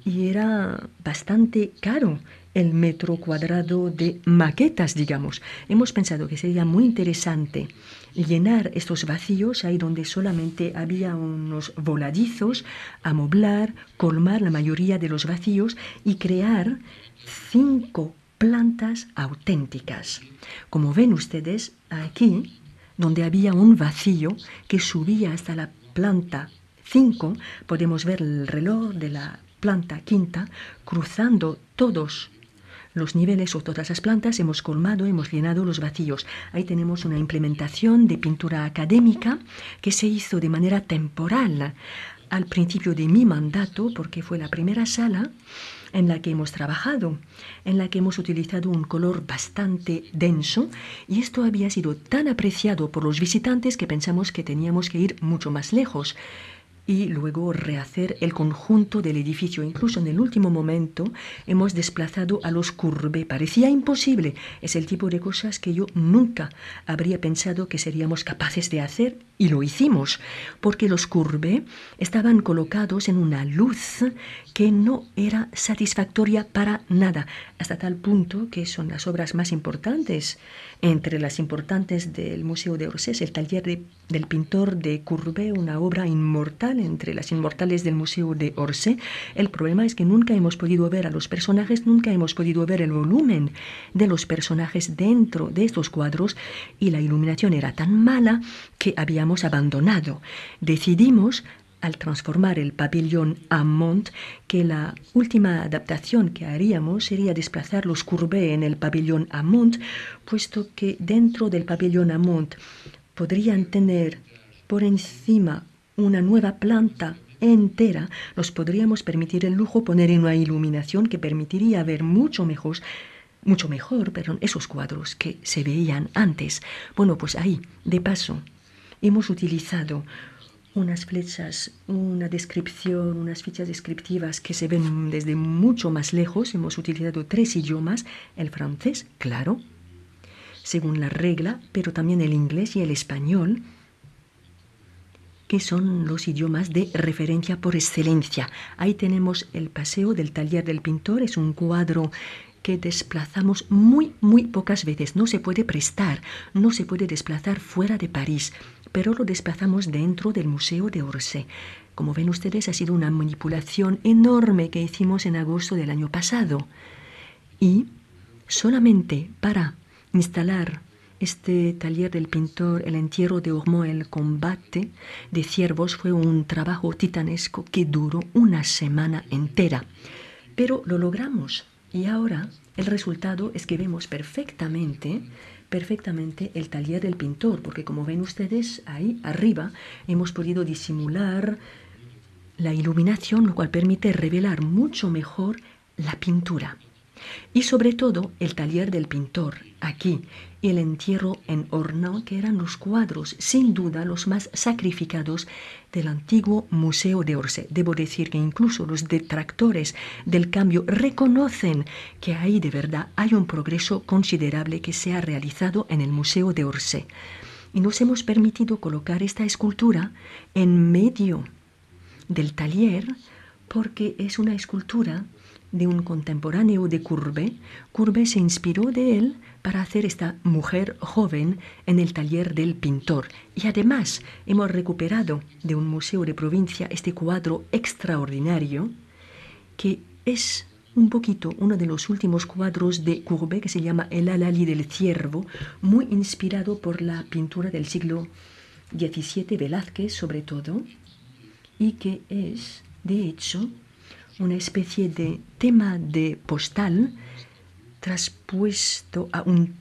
S3: Y era bastante caro el metro cuadrado de maquetas, digamos. Hemos pensado que sería muy interesante llenar estos vacíos ahí donde solamente había unos voladizos, amoblar, colmar la mayoría de los vacíos y crear 5 plantas auténticas. Como ven ustedes, aquí, donde había un vacío que subía hasta la planta 5, podemos ver el reloj de la planta quinta cruzando todos los niveles o todas las plantas. Hemos colmado, hemos llenado los vacíos. Ahí tenemos una implementación de pintura académica que se hizo de manera temporal al principio de mi mandato, porque fue la primera sala en la que hemos trabajado, en la que hemos utilizado un color bastante denso, y esto había sido tan apreciado por los visitantes que pensamos que teníamos que ir mucho más lejos y luego rehacer el conjunto del edificio. Incluso en el último momento hemos desplazado a los Courbet. Parecía imposible. Es el tipo de cosas que yo nunca habría pensado que seríamos capaces de hacer, y lo hicimos, porque los Courbet estaban colocados en una luz que no era satisfactoria para nada, hasta tal punto que son las obras más importantes. Entre las importantes del Museo de Orsay, el taller del pintor de Courbet, una obra inmortal entre las inmortales del Museo de Orsay. El problema es que nunca hemos podido ver a los personajes, nunca hemos podido ver el volumen de los personajes dentro de estos cuadros, y la iluminación era tan mala que habíamos abandonado. Decidimos, al transformar el pabellón Hammond, que la última adaptación que haríamos sería desplazar los Courbet en el pabellón Hammond, puesto que dentro del pabellón Hammond podrían tener por encima una nueva planta entera. Nos podríamos permitir el lujo poner en una iluminación que permitiría ver mucho mejor, esos cuadros que se veían antes. Bueno, pues ahí, de paso, hemos utilizado unas flechas, una descripción, unas fichas descriptivas que se ven desde mucho más lejos. Hemos utilizado 3 idiomas, el francés, claro, según la regla, pero también el inglés y el español, que son los idiomas de referencia por excelencia. Ahí tenemos el paseo del taller del pintor. Es un cuadro que desplazamos muy pocas veces. No se puede prestar, no se puede desplazar fuera de París, pero lo desplazamos dentro del Museo de Orsay. Como ven ustedes, ha sido una manipulación enorme que hicimos en agosto del año pasado. Y solamente para instalar este taller del pintor, el entierro de Ormond, el combate de ciervos, fue un trabajo titanesco que duró una semana entera. Pero lo logramos. Y ahora el resultado es que vemos perfectamente el taller del pintor, porque como ven ustedes ahí arriba hemos podido disimular la iluminación, lo cual permite revelar mucho mejor la pintura. Y sobre todo el taller del pintor aquí, y el entierro en Ornans, que eran los cuadros sin duda los más sacrificados del antiguo Museo de Orsay. Debo decir que incluso los detractores del cambio reconocen que ahí de verdad hay un progreso considerable que se ha realizado en el Museo de Orsay. Y nos hemos permitido colocar esta escultura en medio del taller porque es una escultura de un contemporáneo de Courbet. Courbet se inspiró de él para hacer esta mujer joven en el taller del pintor. Y además hemos recuperado de un museo de provincia este cuadro extraordinario, que es un poquito uno de los últimos cuadros de Courbet, que se llama El Alali del ciervo, muy inspirado por la pintura del siglo XVII, Velázquez sobre todo, y que es, de hecho, una especie de tema de postal traspuesto a un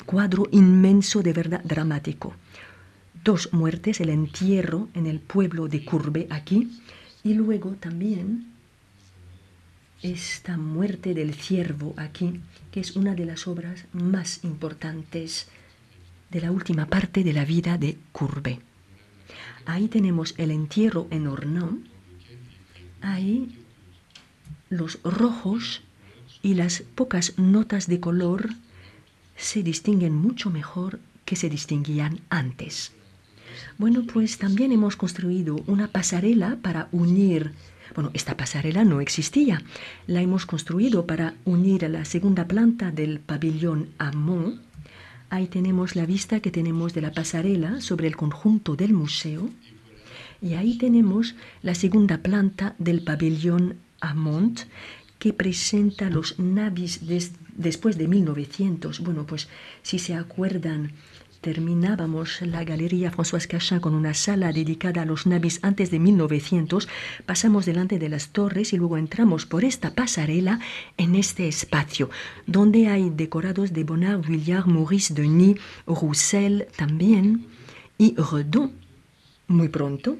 S3: cuadro inmenso, de verdad dramático. 2 muertes, el entierro en el pueblo de Courbet aquí, y luego también esta muerte del ciervo aquí, que es una de las obras más importantes de la última parte de la vida de Courbet. Ahí tenemos el entierro en Ornans. Ahí los rojos y las pocas notas de color se distinguen mucho mejor que se distinguían antes. Bueno, pues también hemos construido una pasarela para unir. Bueno, esta pasarela no existía. La hemos construido para unir a la segunda planta del pabellón Hammond. Ahí tenemos la vista que tenemos de la pasarela sobre el conjunto del museo. Y ahí tenemos la segunda planta del pabellón Hammond, que presenta los navis después de 1900. Bueno, pues si se acuerdan, terminábamos la Galería François Cachin con una sala dedicada a los navis antes de 1900, pasamos delante de las torres y luego entramos por esta pasarela en este espacio, donde hay decorados de Bonnard, Vuillard, Maurice Denis, Roussel también, y Redon, muy pronto,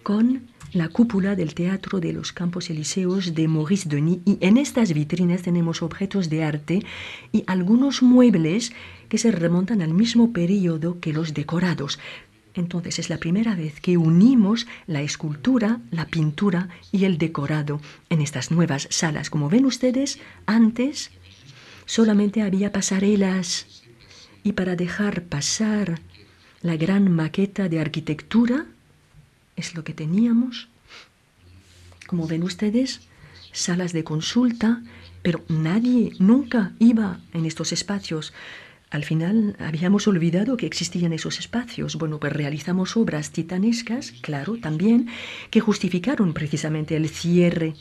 S3: con la cúpula del Teatro de los Campos Elíseos de Maurice Denis, y en estas vitrinas tenemos objetos de arte y algunos muebles que se remontan al mismo periodo que los decorados. Entonces es la primera vez que unimos la escultura, la pintura y el decorado en estas nuevas salas. Como ven ustedes, antes solamente había pasarelas, y para dejar pasar la gran maqueta de arquitectura es lo que teníamos. Como ven ustedes, salas de consulta, pero nadie nunca iba en estos espacios. Al final habíamos olvidado que existían esos espacios. Bueno, pues realizamos obras titanescas, claro, también, que justificaron precisamente el cierre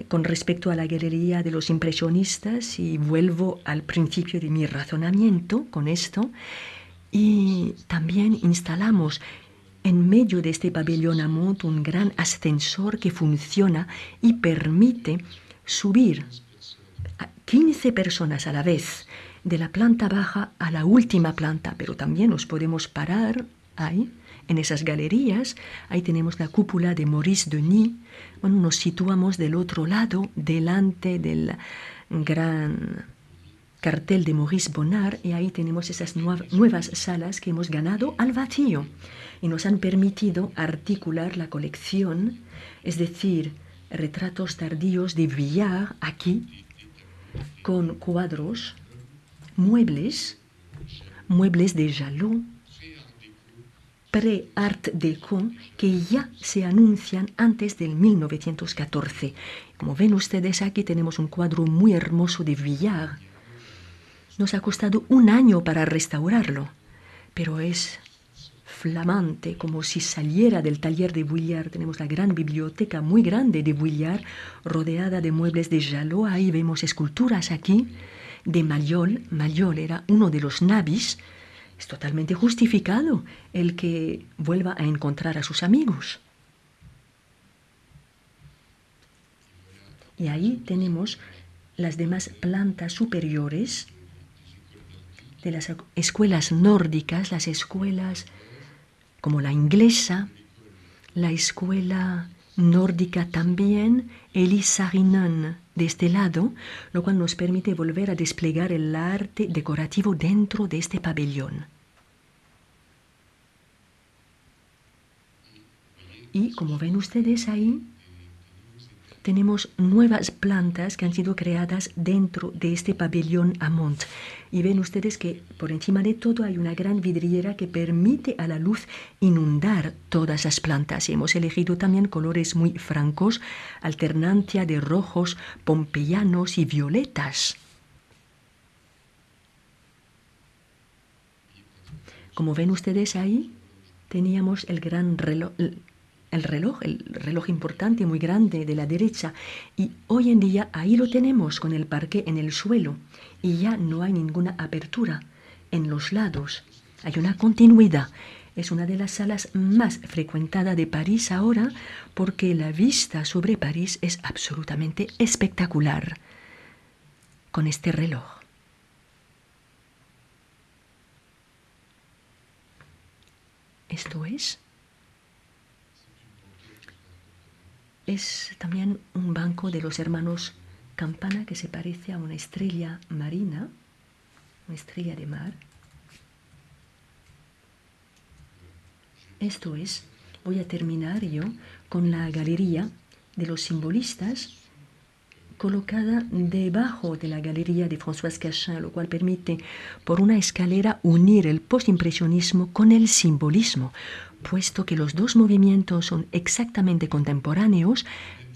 S3: con respecto a la galería de los impresionistas, y vuelvo al principio de mi razonamiento con esto. Y también instalamos en medio de este pabellón Amont un gran ascensor que funciona y permite subir a 15 personas a la vez de la planta baja a la última planta, pero también nos podemos parar ahí, en esas galerías. Ahí tenemos la cúpula de Maurice Denis. Bueno, nos situamos del otro lado, delante del gran cartel de Maurice Bonnard, y ahí tenemos esas nuevas salas que hemos ganado al vacío y nos han permitido articular la colección, es decir, retratos tardíos de Vuillard aquí, con cuadros, muebles de Jalot, pre-Art Déco, que ya se anuncian antes del 1914. Como ven ustedes, aquí tenemos un cuadro muy hermoso de Vuillard. Nos ha costado un año para restaurarlo, pero es flamante, como si saliera del taller de Vuillard. Tenemos la gran biblioteca muy grande de Vuillard, rodeada de muebles de Jalot. Ahí vemos esculturas aquí de Mayol. Mayol era uno de los nabis. Es totalmente justificado el que vuelva a encontrar a sus amigos. Y ahí tenemos las demás plantas superiores de las escuelas nórdicas, las escuelas como la inglesa, la escuela nórdica también, Elie Saarinen de este lado, lo cual nos permite volver a desplegar el arte decorativo dentro de este pabellón. Y como ven ustedes ahí, tenemos nuevas plantas que han sido creadas dentro de este pabellón Amont. Y ven ustedes que por encima de todo hay una gran vidriera que permite a la luz inundar todas las plantas. Y hemos elegido también colores muy francos, alternancia de rojos, pompeyanos y violetas. Como ven ustedes ahí, teníamos el gran reloj, el reloj importante, muy grande, de la derecha, y hoy en día ahí lo tenemos con el parqué en el suelo, y ya no hay ninguna apertura en los lados, hay una continuidad. Es una de las salas más frecuentadas de París ahora, porque la vista sobre París es absolutamente espectacular con este reloj. Esto es también un banco de los hermanos Campana que se parece a una estrella marina, una estrella de mar. Esto es, voy a terminar yo con la galería de los simbolistas colocada debajo de la galería de Françoise Cachin, lo cual permite por una escalera unir el postimpresionismo con el simbolismo, puesto que los dos movimientos son exactamente contemporáneos,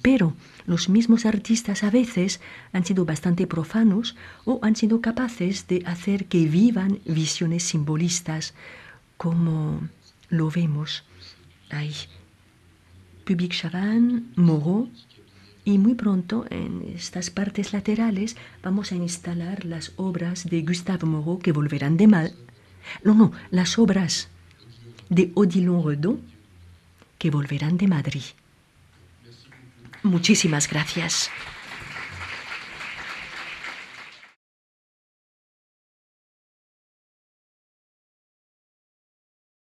S3: pero los mismos artistas a veces han sido bastante profanos o han sido capaces de hacer que vivan visiones simbolistas, como lo vemos ahí. Pubic Chavannes, Moreau, y muy pronto en estas partes laterales vamos a instalar las obras de Gustave Moreau que volverán de las obras de Odilon Redon que volverán de Madrid. Muchísimas gracias.